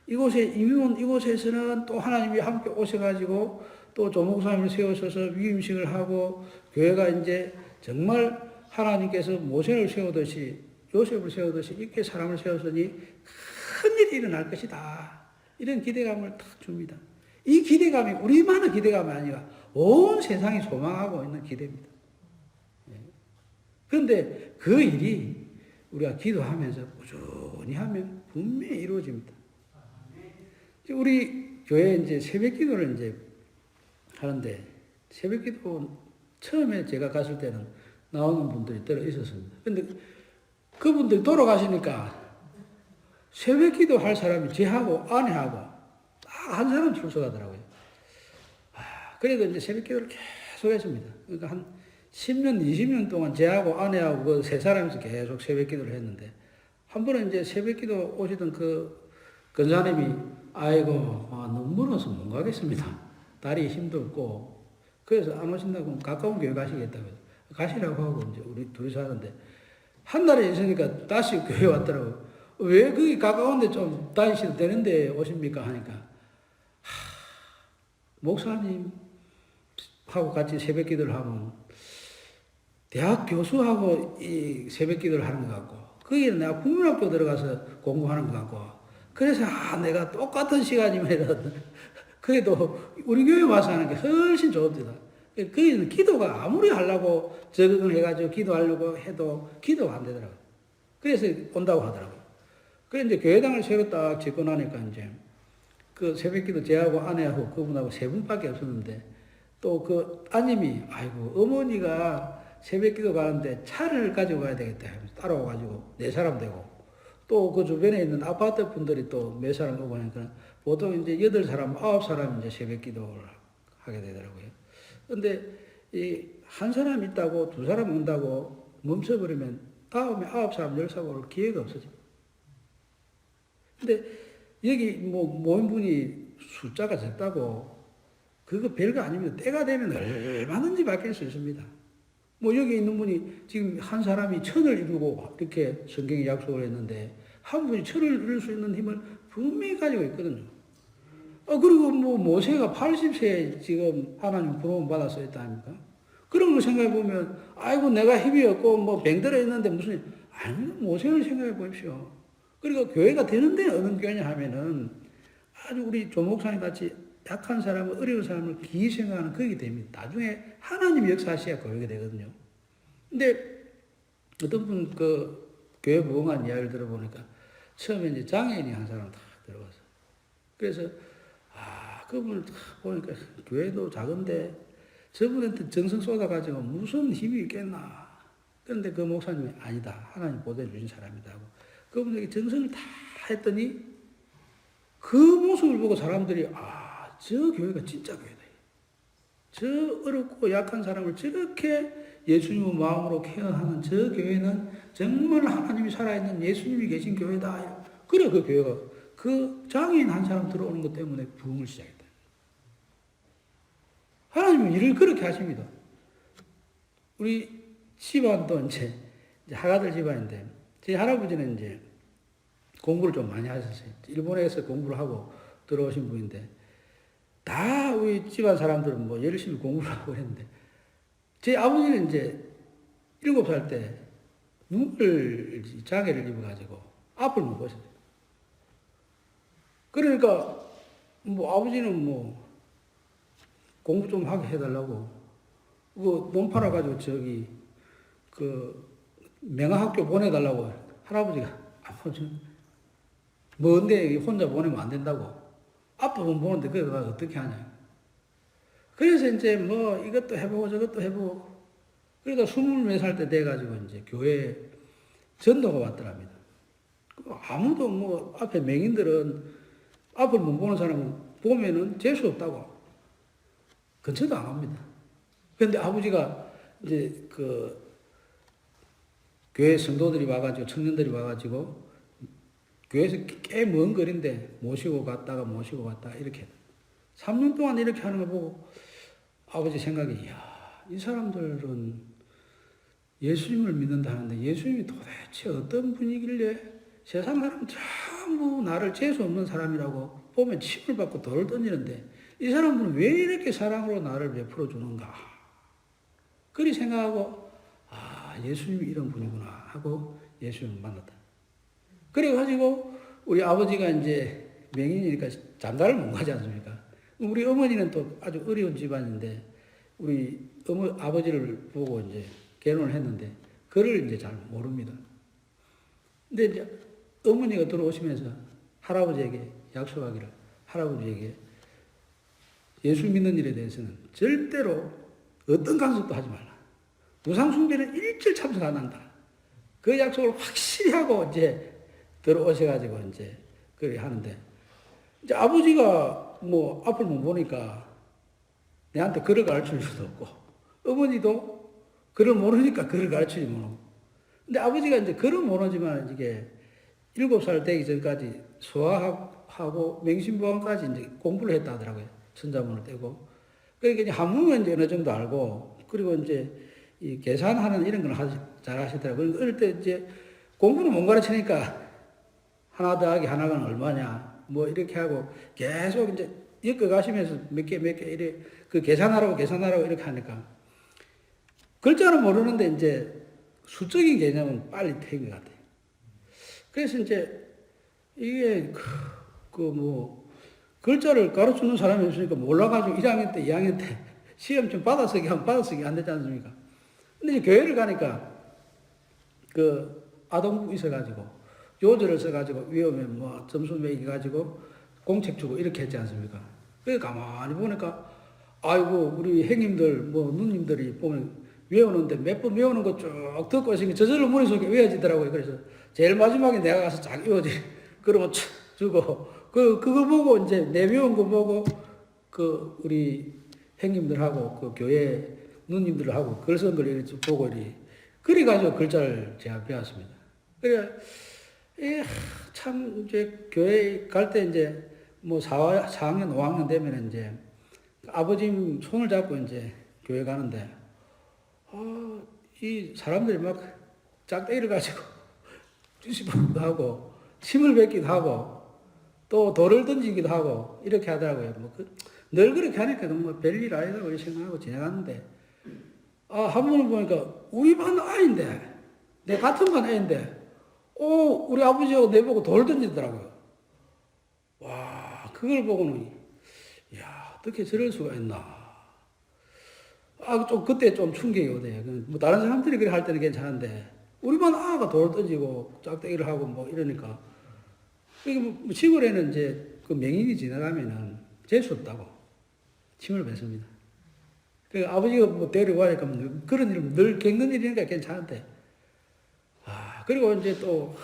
이곳에서는 또 하나님이 함께 오셔가지고 또 조목사님을 세우셔서 위임식을 하고 교회가 이제 정말 하나님께서 모세를 세우듯이 요셉을 세우듯이 이렇게 사람을 세웠으니 큰 일이 일어날 것이다. 이런 기대감을 탁 줍니다. 이 기대감이 우리만의 기대감이 아니라 온 세상이 소망하고 있는 기대입니다. 그런데 그 일이 우리가 기도하면서 꾸준히 하면 분명히 이루어집니다. 우리 교회 이제 새벽 기도를 이제 하는데, 새벽 기도 처음에 제가 갔을 때는 나오는 분들이 들어 있었습니다. 근데 그분들이 돌아가시니까 새벽 기도 할 사람이 제하고 아내하고 다 한 사람 출석하더라고요. 그래도 이제 새벽 기도를 계속 했습니다. 그러니까 한 10년, 20년 동안 제하고 아내하고 그 세 사람이서 계속 새벽 기도를 했는데, 한 번은 이제 새벽 기도 오시던 그 권사님이, 아이고, 너무 멀어서 못 가겠습니다. 다리 힘도 없고. 그래서 안 오신다고 가까운 교회 가시겠다고. 가시라고 하고 이제 우리 둘이서 하는데, 한 달에 있으니까 다시 교회 왔더라고요. 왜 거기 가까운데 좀 다니셔도 되는데 오십니까? 하니까, 목사님하고 같이 새벽 기도를 하면 대학 교수하고 이 새벽 기도를 하는 것 같고, 거기는 내가 국민학교 들어가서 공부하는 것 같고, 그래서 내가 똑같은 시간이면 그래도 우리 교회 와서 하는 게 훨씬 좋습니다. 거기는 기도가 아무리 하려고 적응을 해가지고 기도하려고 해도 기도가 안 되더라고요. 그래서 온다고 하더라고요. 그래서 이제 교회당을 새로 딱 짓고 나니까 이제 그 새벽 기도 제하고 아내하고 그분하고 세 분밖에 없었는데, 또 그 따님이, 아이고, 어머니가 새벽 기도 가는데 차를 가지고 가야 되겠다 하면서 따라와가지고 네 사람 되고, 또 그 주변에 있는 아파트 분들이 또 몇 사람 오고 하니까 보통 이제 8사람, 9사람 이제 새벽 기도를 하게 되더라고요. 근데 이 한 사람 있다고 두 사람 온다고 멈춰버리면 다음에 9사람, 10사람 올 기회가 없어져. 근데 여기 뭐 모인 분이 숫자가 적다고 그거 별거 아닙니다. 때가 되면 얼마든지 바뀔 수 있습니다. 뭐 여기 있는 분이 지금 한 사람이 1000을 이루고 이렇게 성경에 약속을 했는데, 한 분이 1000을 이룰 수 있는 힘을 분명히 가지고 있거든요. 그리고 뭐 모세가 80세에 지금 하나님 부름을 받아서 했다 아닙니까? 그런 걸 생각해 보면, 아이고, 내가 힘이 없고 뭐 병들어 있는데 무슨, 아니, 모세를 생각해 보십시오. 그리고 교회가 되는 데는 어느 교회냐 하면은 아주 우리 조 목사님 같이 약한 사람을, 어려운 사람을 기이 생각하는 그게 됩니다. 나중에 하나님 역사하셔야 교회가 되거든요. 근데 어떤 분 그 교회 부흥한 이야기를 들어보니까 처음에 이제 장애인이 한 사람 딱 들어가서, 그래서 그분을 딱 보니까 교회도 작은데 저분한테 정성 쏟아가지고 무슨 힘이 있겠나. 그런데 그 목사님이 아니다, 하나님 보내주신 사람이다 하고 그분에게 정성을 다 했더니 그 모습을 보고 사람들이, 저 교회가 진짜 교회다. 저 어렵고 약한 사람을 저렇게 예수님의 마음으로 케어하는 저 교회는 정말 하나님이 살아있는 예수님이 계신 교회다. 그래, 그 교회가 그 장애인 한 사람 들어오는 것 때문에 부흥을 시작했다. 하나님은 일을 그렇게 하십니다. 우리 집안도 이제 하가들 집안인데, 제 할아버지는 이제 공부를 좀 많이 하셨어요. 일본에서 공부를 하고 들어오신 분인데, 다 우리 집안 사람들은 뭐 열심히 공부를 하고 했는데, 제 아버지는 이제 7살 때 눈을 장애를 입어가지고 앞을 못 보셨어요. 그러니까 뭐 아버지는 뭐 공부 좀 하게 해달라고 그 몸 팔아가지고 저기 그 명화학교 보내달라고 할아버지가 뭔데 혼자 보내면 안 된다고 아빠만 보는데 그거 어떻게 하냐. 그래서 이제 뭐 이것도 해보고 저것도 해보고 그러다 24살 때 돼가지고 이제 교회에 전도가 왔더랍니다. 아무도 뭐 앞에 맹인들은 앞을 못 보는 사람은 보면은 재수 없다고 근처도 안 갑니다. 그런데 아버지가 이제 그 교회 성도들이 와가지고 청년들이 와가지고 교회에서 꽤 먼 거리인데 모시고 갔다가 이렇게 3년 동안 이렇게 하는 거 보고 아버지 생각이, 이야, 이 사람들은 예수님을 믿는다는데 예수님이 도대체 어떤 분이길래 세상 사람 전부 나를 재수 없는 사람이라고 보면 침을 받고 돌을 던지는데 이 사람들은 왜 이렇게 사랑으로 나를 베풀어 주는가. 그리 생각하고, 예수님이 이런 분이구나 하고 예수님을 만났다. 그래가지고 우리 아버지가 이제 명인이니까 장가를 못 가지 않습니까? 우리 어머니는 또 아주 어려운 집안인데 우리 아버지를 보고 이제 결혼을 했는데 글을 이제 잘 모릅니다. 근데 이제 어머니가 들어오시면서 할아버지에게 약속하기를, 할아버지에게 예수 믿는 일에 대해서는 절대로 어떤 간섭도 하지 말라. 우상숭배는 일절 참석 안 한다. 그 약속을 확실히 하고 이제 들어오셔가지고 이제 그렇게 하는데, 이제 아버지가 뭐 앞을 못 보니까 내한테 글을 가르칠 수도 없고, 어머니도 글을 모르니까 글을 가르치지 못하고. 근데 아버지가 이제 글은 모르지만 이게 7살 되기 전까지 수학하고 맹신보안까지 이제 공부를 했다 하더라고요. 천자문을 떼고. 그러니까 이제 한문은 이제 어느 정도 알고, 그리고 이제 이 계산하는 이런 걸 잘 하시더라고요. 그러니까 어릴 때 이제 공부는 못 가르치니까 하나 더하기 하나가 얼마냐, 뭐 이렇게 하고 계속 이제 엮어 가시면서 몇 개 이래 그 계산하라고 이렇게 하니까 글자는 모르는데 이제 수적인 개념은 빨리 태인 것 같아요. 그래서 이제 이게 뭐 글자를 가르치는 사람이 없으니까 몰라가지고 1학년 때, 2학년 때 시험 좀 받아쓰기 하면 받아쓰기 안 되지 않습니까? 근데 이제 교회를 가니까 그 아동부 있어가지고 요절을 써가지고 외우면 뭐 점수 매겨가지고 공책 주고 이렇게 했지 않습니까? 그래서 가만히 보니까 아이고 우리 형님들 뭐 누님들이 보면 외우는데 몇 번 외우는 거 쭉 듣고 있으니까 저절로 머릿속에 외워지더라고요. 그래서 제일 마지막에 내가 가서 쫙 외워지 그러고 주고 그거 보고 이제 내 외운 거 보고 그 우리 형님들하고 그 교회 누님들하고 글 쓴 걸 이렇게 보고 그래 가지고 글자를 제가 배웠습니다. 그래 참 이제 교회 갈 때 이제 뭐 4학년 5학년 되면 이제 아버지 손을 잡고 이제 교회 가는데 이 사람들이 막 짝대기를 가지고 뒤집기도 하고 침을 뱉기도 하고 또 돌을 던지기도 하고 이렇게 하더라고요. 늘 그렇게 하니까 뭐 별일 아니라고 생각하고 지나갔는데 한 번을 보니까 우리 반 아이인데 내 같은 반 아이인데 우리 아버지하고 내보고 돌 던지더라고요. 와 그걸 보고는 야 어떻게 저럴 수가 있나. 좀 그때 좀 충격이 오네요. 뭐 다른 사람들이 그렇게 할 때는 괜찮은데 우리만 아가 돌 던지고 짝대기를 하고 뭐 이러니까 이게 뭐 시골에는 이제 그 명인이 지나가면은 재수 없다고 침을 뱉습니다. 그 아버지가 뭐 데려가니까 그런 일 늘 겪는 일이니까 괜찮은데 그리고 이제 또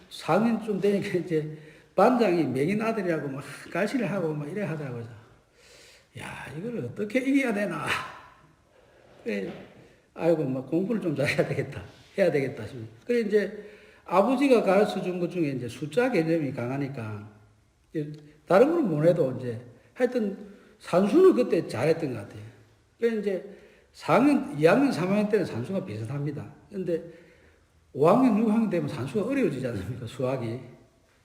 4년 좀 되니까 이제 반장이 명인 아들이라고 막 갈시를 하고 막 이래 하더라고요. 야 이걸 어떻게 이겨야 되나. 그래, 아이고, 막 공부를 좀 잘해야 되겠다 싶습니다. 그래, 이제 아버지가 가르쳐 준 것 중에 이제 숫자 개념이 강하니까, 다른 건 못 해도 이제 하여튼 산수는 그때 잘했던 것 같아요. 그래, 이제 4학년, 2학년, 3학년 때는 산수가 비슷합니다. 근데 5학년, 6학년 되면 산수가 어려워지지 않습니까? 수학이.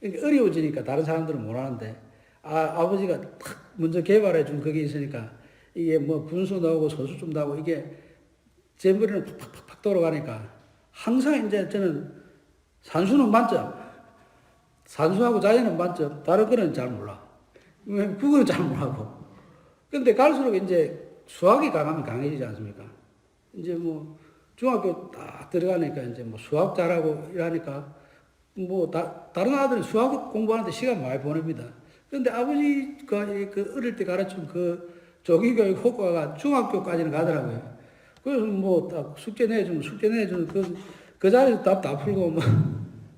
그러니까 어려워지니까 다른 사람들은 못 하는데, 아버지가 탁 먼저 개발해 준 그게 있으니까 이게 뭐 분수 나오고 소수 좀 나오고 이게 제 머리는 팍팍팍 돌아가니까 항상 이제 저는 산수는 만점, 산수하고 자연은 만점, 다른 거는 잘 몰라. 그거는 잘 몰라고. 근데 갈수록 이제 수학이 강하면 강해지지 않습니까? 이제 뭐 중학교 딱 들어가니까 이제 뭐 수학 잘하고 이러니까 뭐 다른 아들은 수학 공부하는데 시간 많이 보냅니다. 그런데 아버지가 그 어릴 때 가르친 그 조기교육 효과가 중학교까지는 가더라고요. 그래서 뭐 딱 숙제 내주면 그 자리에서 답 다 풀고 뭐.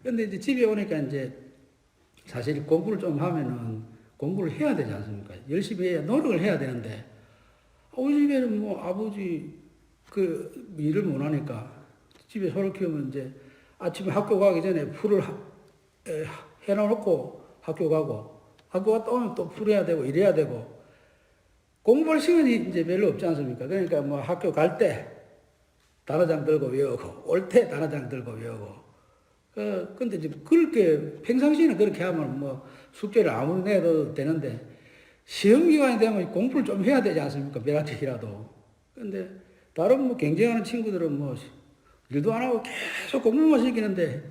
근데 이제 집에 오니까 이제 사실 공부를 좀 하면은 공부를 해야 되지 않습니까? 열심히 해야, 노력을 해야 되는데, 우리 집에는 뭐 아버지 그 일을 못 하니까 집에 소를 키우면 이제 아침에 학교 가기 전에 풀을 해놓고 학교 가고, 학교 갔다 오면 또 풀어야 되고 이래야 되고, 공부할 시간이 이제 별로 없지 않습니까? 그러니까 뭐 학교 갈 때 단어장 들고 외우고, 올 때 단어장 들고 외우고. 근데 이제 그렇게, 평상시에는 그렇게 하면 뭐 숙제를 아무리 내도 되는데, 시험 기간이 되면 공부를 좀 해야 되지 않습니까? 몇학기라도. 근데 다른 뭐 경쟁하는 친구들은 뭐 일도 안 하고 계속 공부만 시키는데,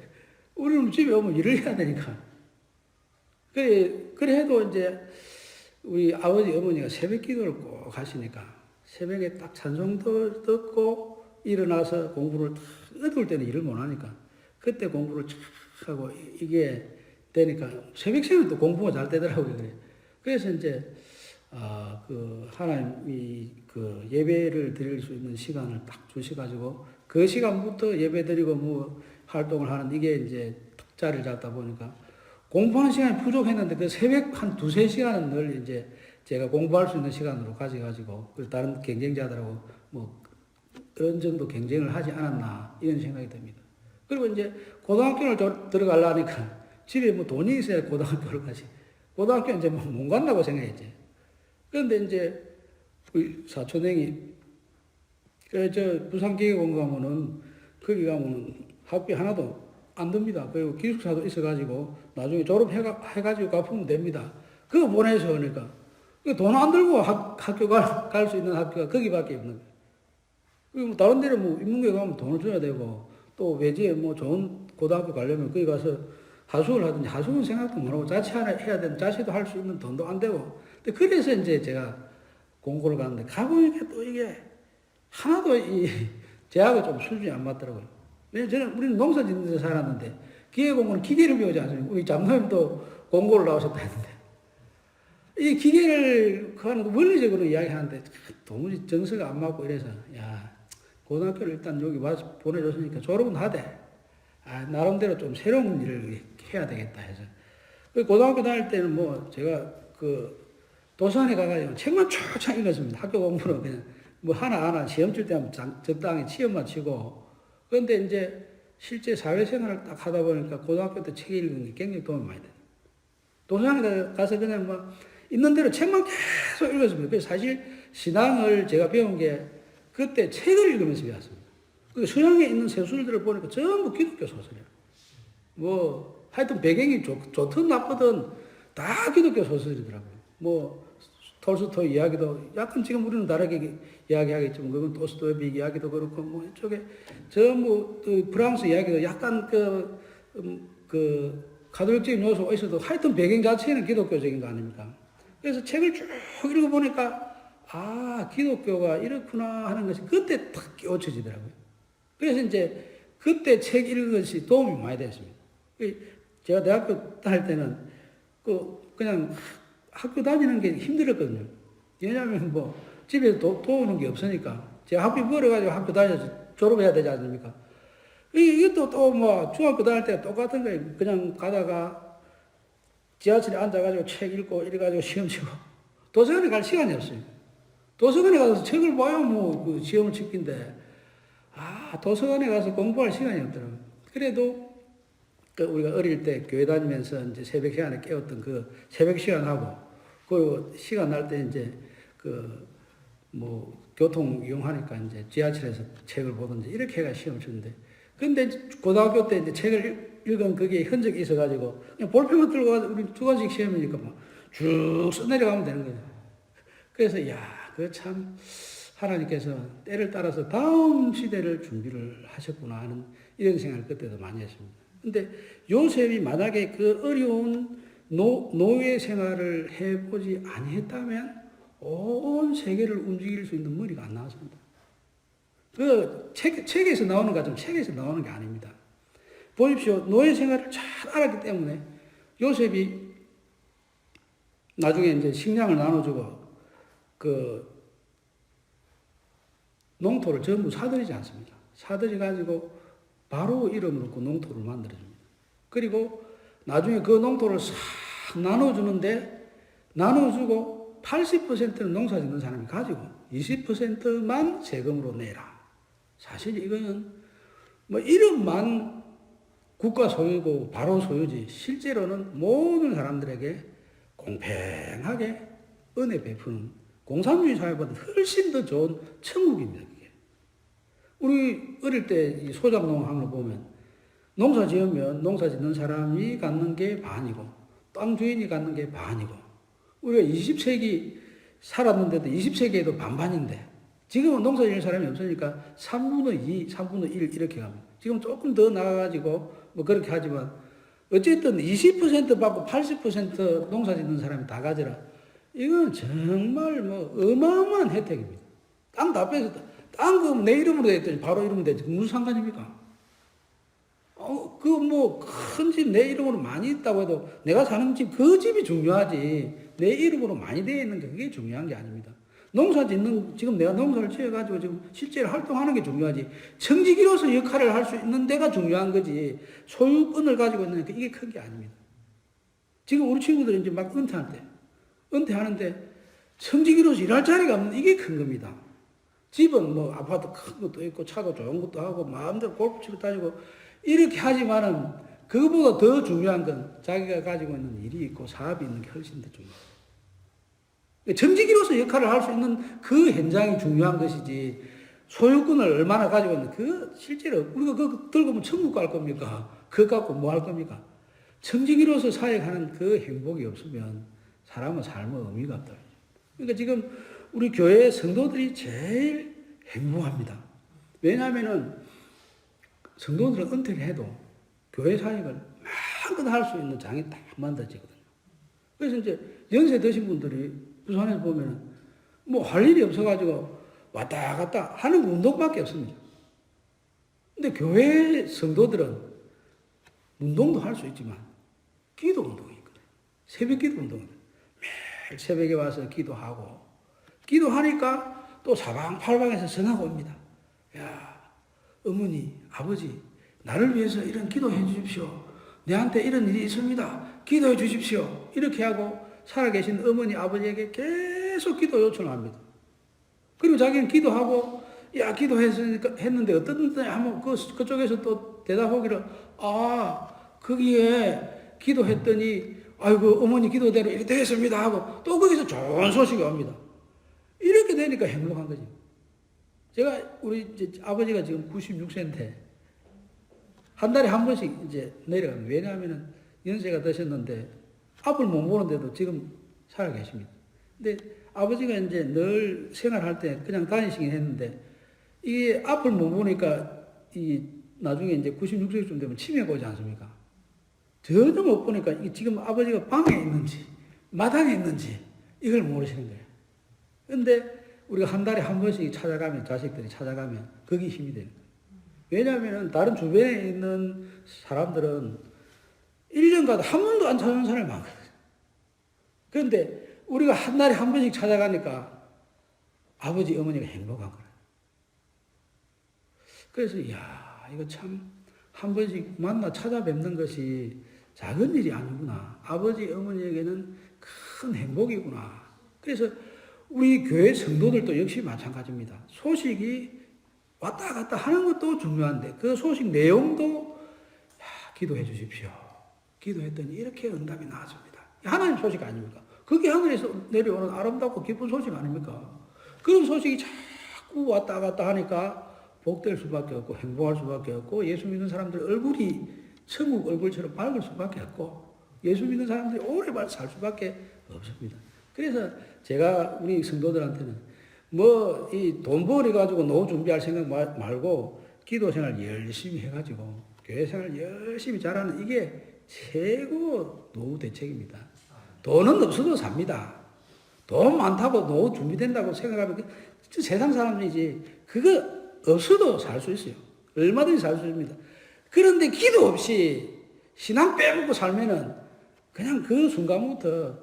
우리는 집에 오면 일을 해야 되니까. 그래 해도 이제 우리 아버지, 어머니가 새벽 기도를 꼭 하시니까 새벽에 딱 찬송도 듣고 일어나서 공부를 탁 어두울 때는 일을 못 하니까 그때 공부를 착 하고 이게 되니까 새벽새는 또 공부가 잘 되더라고요. 그래. 그래서 이제 그 하나님이 그 예배를 드릴 수 있는 시간을 딱 주셔가지고 그 시간부터 예배 드리고 뭐 활동을 하는 이게 이제 딱 자리를 잡다 보니까 공부하는 시간이 부족했는데 그 새벽 한 두세 시간은 늘 이제 제가 공부할 수 있는 시간으로 가져가지고 다른 경쟁자들하고 뭐 어느 정도 경쟁을 하지 않았나 이런 생각이 듭니다. 그리고 이제 고등학교를 들어가려니까 집에 뭐 돈이 있어야 고등학교를 가지. 고등학교는 이제 뭐 못 간다고 생각했지. 그런데 이제 우리 사촌형이 저 부산기계공고 가면은 거기 가면은 학비 하나도 안 듭니다. 그리고 기숙사도 있어가지고 나중에 졸업해가지고 갚으면 됩니다. 그거 보내서 그러니까 돈 안 들고 학교 갈 수 있는 학교가 거기밖에 없는 거예요. 그리고 뭐 다른 데는 뭐 인문계 가면 돈을 줘야 되고 또 외지에 뭐 좋은 고등학교 가려면 거기 가서 하숙을 하든지 하숙은 생각도 못 하고 자취 하나 해야 되는 자취도 할 수 있는 돈도 안 되고 근데 그래서 이제 제가 공고를 갔는데 가보니까 또 이게 하나도 이 제하고 좀 수준이 안 맞더라고요. 왜냐면 우리는 농사 짓는 데서 살았는데 기계공고는 기계를 배우지 않습니까? 우리 장모님도 공고를 나오셨다 했는데 이 기계를 하는 거 원리적으로 이야기하는데 도무지 정서가 안 맞고 이래서 야 고등학교를 일단 여기 와서 보내줬으니까 졸업은 하되 나름대로 좀 새로운 일을 해야 되겠다 해서 고등학교 다닐 때는 뭐 제가 그 도서관에 가가지고 책만 쫙쫙 읽었습니다. 학교 공부는 그냥 뭐 하나하나 시험 칠 때는 적당히 시험만 치고 그런데 이제 실제 사회생활을 딱 하다 보니까 고등학교 때 책 읽는 게 굉장히 도움이 많이 돼요. 도서관에 가서 그냥 뭐 있는 대로 책만 계속 읽었습니다. 그래서 사실 신앙을 제가 배운 게 그때 책을 읽으면서 배웠습니다. 그 서양에 있는 세술들을 보니까 전부 기독교 소설이에요. 뭐 하여튼 배경이 좋든 나쁘든 다 기독교 소설이더라고요. 뭐 톨스토이 이야기도 약간 지금 우리는 다르게 이야기하겠지만 그건 도스토옙이 이야기도 그렇고 뭐 이쪽에 전부 그 프랑스 이야기도 약간 그 가톨릭적인 요소가 있어도 하여튼 배경 자체는 기독교적인 거 아닙니까? 그래서 책을 쭉 읽어보니까 기독교가 이렇구나 하는 것이 그때 탁 깨우쳐지더라고요. 그래서 이제 그때 책 읽은 것이 도움이 많이 됐습니다. 제가 대학교 다닐 때는 그냥 학교 다니는 게 힘들었거든요. 왜냐하면 뭐 집에서 도우는 게 없으니까 제가 학비 벌어가지고 학교 다녀서 졸업해야 되지 않습니까? 이것도 또 뭐 중학교 다닐 때 똑같은 거예요. 그냥 가다가 지하철에 앉아가지고 책 읽고 이래가지고 시험 치고 도서관에 갈 시간이 없어요. 도서관에 가서 책을 봐야 뭐 그 시험을 치킨데 도서관에 가서 공부할 시간이 없더라고요. 그래도 우리가 어릴 때 교회 다니면서 이제 새벽 시간에 깨웠던 그 새벽 시간하고 그리고 시간 날 때 이제 뭐 교통 이용하니까 이제 지하철에서 책을 보든지 이렇게 해가 시험 치는데 근데 고등학교 때 이제 책을 읽은 그게 흔적이 있어가지고 그냥 볼펜만 들고 가서 우리 주관식 시험이니까 막 쭉 써내려가면 되는 거죠. 그래서 그 참 하나님께서 때를 따라서 다음 시대를 준비를 하셨구나 하는 이런 생각을 그때도 많이 했습니다. 근데 요셉이 만약에 그 어려운 노예 생활을 해보지 아니했다면 온 세계를 움직일 수 있는 머리가 안 나왔습니다. 책에서 나오는 것처럼 책에서 나오는 게 아닙니다. 보십시오. 노예 생활을 잘 알았기 때문에 요셉이 나중에 이제 식량을 나눠주고 농토를 전부 사들이지 않습니다. 사들여가지고 바로 이름으로 그 농토를 만들어줍니다. 그리고 나중에 그 농토를 싹 나눠주는데 나눠주고 80%는 농사 짓는 사람이 가지고 20%만 세금으로 내라. 사실 이거는 뭐 이름만 국가 소유고 바로 소유지 실제로는 모든 사람들에게 공평하게 은혜 베푸는 공산주의 사회보다 훨씬 더 좋은 천국입니다. 그게. 우리 어릴 때 이 소작농함을 보면 농사 지으면 농사 짓는 사람이 갖는 게 반이고 땅 주인이 갖는 게 반이고 우리가 20세기 살았는데도 20세기에도 반반인데 지금은 농사 지을 사람이 없으니까 3분의 2, 3분의 1 이렇게 갑니다. 지금 조금 더 나아가지고 뭐 그렇게 하지만 어쨌든 20% 받고 80% 농사 짓는 사람이 다 가져라. 이건 정말 뭐 어마어마한 혜택입니다. 땅 다 뺏었다. 딴 거 내 이름으로 됐더니 바로 이름 되지. 무슨 상관입니까? 그 뭐 큰 집 내 이름으로 많이 있다고 해도 내가 사는 집 그 집이 중요하지 내 이름으로 많이 되어 있는 게 그게 중요한 게 아닙니다. 농사 짓는 지금 내가 농사를 지어가지고 지금 실제로 활동하는 게 중요하지 청지기로서 역할을 할 수 있는 데가 중요한 거지 소유권을 가지고 있는 게 이게 큰 게 아닙니다. 지금 우리 친구들이 이제 막 은퇴하는데 청지기로서 일할 자리가 없는 이게 큰 겁니다. 집은 뭐 아파트 큰 것도 있고 차도 좋은 것도 하고 마음대로 골프 치러 다니고 이렇게 하지만은 그거보다 더 중요한 건 자기가 가지고 있는 일이 있고 사업이 있는 게 훨씬 더 중요해요. 정직이로서 역할을 할 수 있는 그 현장이 중요한 것이지 소유권을 얼마나 가지고 있는 그 실제로 우리가 그거 들고 오면 천국 갈 겁니까? 그거 갖고 뭐 할 겁니까? 정직이로서 사역하는 그 행복이 없으면 사람은 삶의 의미가 없다. 그러니까 지금 우리 교회 성도들이 제일 행복합니다. 왜냐하면은 성도들은 은퇴를 해도 교회 사역을 마음껏 할 수 있는 장이 딱 만들어지거든요. 그래서 이제 연세 드신 분들이 부산에서 보면은 뭐 할 일이 없어가지고 왔다 갔다 하는 운동밖에 없습니다. 근데 교회 성도들은 운동도 할 수 있지만 기도 운동이 있거든요. 새벽 기도 운동은 매일 새벽에 와서 기도하고 기도하니까 또 사방팔방에서 전화가 옵니다. 야, 어머니, 아버지, 나를 위해서 이런 기도해 주십시오. 내한테 이런 일이 있습니다. 기도해 주십시오. 이렇게 하고 살아계신 어머니, 아버지에게 계속 기도 요청을 합니다. 그리고 자기는 기도하고, 야, 했는데 어떤 때 하면 그쪽에서 또 대답하기를, 거기에 기도했더니, 아이고, 어머니 기도대로 이렇게 되었습니다. 하고 또 거기서 좋은 소식이 옵니다. 이렇게 되니까 행복한 거지. 제가, 우리 이제 아버지가 지금 96세인데, 한 달에 한 번씩 이제 내려갑니다. 왜냐하면 연세가 드셨는데, 앞을 못 보는데도 지금 살아 계십니다. 근데 아버지가 이제 늘 생활할 때 그냥 다니시긴 했는데, 이게 앞을 못 보니까, 나중에 이제 96세쯤 되면 치매가 오지 않습니까? 전혀 못 보니까, 지금 아버지가 방에 있는지, 마당에 있는지, 이걸 모르시는 거예요. 근데 우리가 한 달에 한 번씩 찾아가면, 자식들이 찾아가면, 그게 힘이 되는 거예요. 왜냐하면 다른 주변에 있는 사람들은 1년 가도 한 번도 안 찾아오는 사람이 많거든요. 그런데 우리가 한 달에 한 번씩 찾아가니까 아버지, 어머니가 행복한 거예요. 그래서, 이거 참, 한 번씩 만나 찾아뵙는 것이 작은 일이 아니구나. 아버지, 어머니에게는 큰 행복이구나. 그래서 우리 교회 성도들도 역시 마찬가지입니다. 소식이 왔다 갔다 하는 것도 중요한데 그 소식 내용도 기도해 주십시오. 기도했더니 이렇게 응답이 나왔습니다. 하나님 소식 아닙니까? 그게 하늘에서 내려오는 아름답고 기쁜 소식 아닙니까? 그런 소식이 자꾸 왔다 갔다 하니까 복될 수밖에 없고 행복할 수밖에 없고 예수 믿는 사람들 얼굴이 천국 얼굴처럼 밝을 수밖에 없고 예수 믿는 사람들이 오래 살 수밖에 없습니다. 그래서 제가 우리 성도들한테는 이 돈 벌어가지고 노후 준비할 생각 말고 기도 생활 열심히 해가지고 교회 생활 열심히 잘하는 이게 최고 노후 대책입니다. 돈은 없어도 삽니다. 돈 많다고 노후 준비된다고 생각하면 세상 사람이지 그거 없어도 살 수 있어요. 얼마든지 살 수 있습니다. 그런데 기도 없이 신앙 빼먹고 살면은 그냥 그 순간부터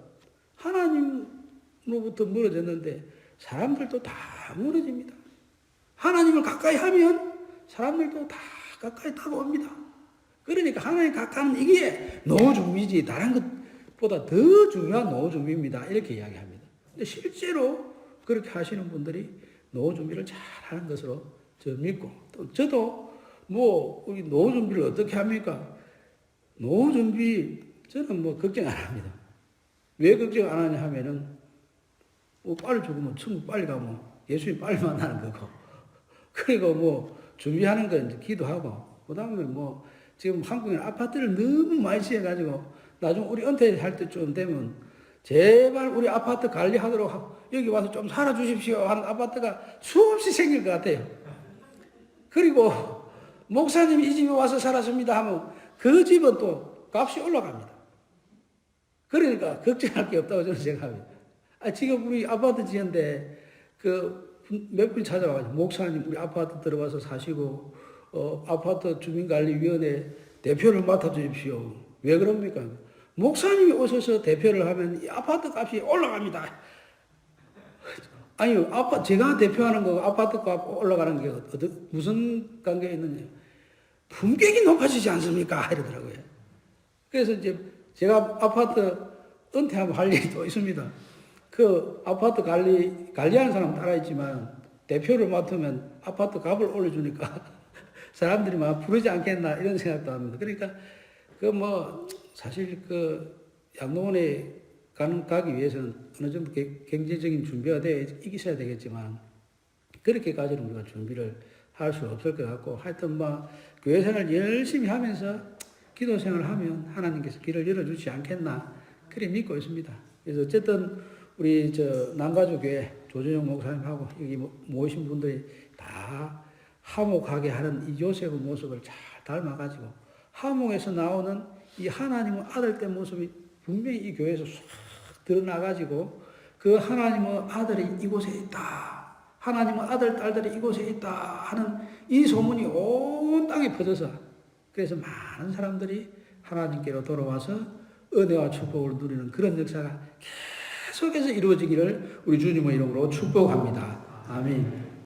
하나님으로부터 멀어졌는데 사람들도 다 멀어집니다. 하나님을 가까이 하면 사람들도 다 가까이 다가옵니다. 그러니까 하나님 가까이 하는 이게 노후 준비지 다른 것보다 더 중요한 노후 준비입니다. 이렇게 이야기합니다. 근데 실제로 그렇게 하시는 분들이 노후 준비를 잘 하는 것으로 저 믿고 또 저도 우리 노후 준비를 어떻게 합니까? 노후 준비 저는 걱정 안 합니다. 왜 걱정 안 하냐 하면은 빨리 죽으면 천국 빨리 가면 예수님 빨리 만나는 거고 그리고 준비하는 건 이제 기도하고 그 다음에 지금 한국에는 아파트를 너무 많이 지어가지고 나중에 우리 은퇴할 때쯤 되면 제발 우리 아파트 관리하도록 여기 와서 좀 살아주십시오 하는 아파트가 수없이 생길 것 같아요. 그리고 목사님이 이 집에 와서 살았습니다 하면 그 집은 또 값이 올라갑니다. 그러니까 걱정할 게 없다고 저는 생각합니다. 지금 우리 아파트 지은데 몇 분이 찾아와가지고 목사님 우리 아파트 들어와서 사시고 아파트 주민관리위원회 대표를 맡아주십시오. 왜 그럽니까? 목사님이 오셔서 대표를 하면 이 아파트 값이 올라갑니다. 아니 제가 대표하는 거 아파트 값 올라가는 게 무슨 관계가 있느냐? 품격이 높아지지 않습니까? 이러더라고요. 그래서 이제 제가 아파트 은퇴하면 할 일이 또 있습니다. 그 아파트 관리하는 사람 따라있지만 대표를 맡으면 아파트 값을 올려주니까 사람들이 막 부르지 않겠나 이런 생각도 합니다. 그러니까 사실 양로원에 가기 위해서는 어느 정도 경제적인 준비가 되어 있어야 되겠지만 그렇게까지는 우리가 준비를 할 수 없을 것 같고 하여튼 교회 생활 열심히 하면서 기도 생활을 하면 하나님께서 길을 열어주지 않겠나 그렇게 믿고 있습니다. 그래서 어쨌든 우리 남가주교회 조준영 목사님하고 여기 모이신 분들이 다 화목하게 하는 이 요셉의 모습을 잘 닮아가지고 화목에서 나오는 이 하나님의 아들된 모습이 분명히 이 교회에서 싹 드러나가지고 그 하나님의 아들이 이곳에 있다. 하나님의 아들, 딸들이 이곳에 있다 하는 이 소문이 온 땅에 퍼져서 그래서 많은 사람들이 하나님께로 돌아와서 은혜와 축복을 누리는 그런 역사가 계속해서 이루어지기를 우리 주님의 이름으로 축복합니다. 아멘.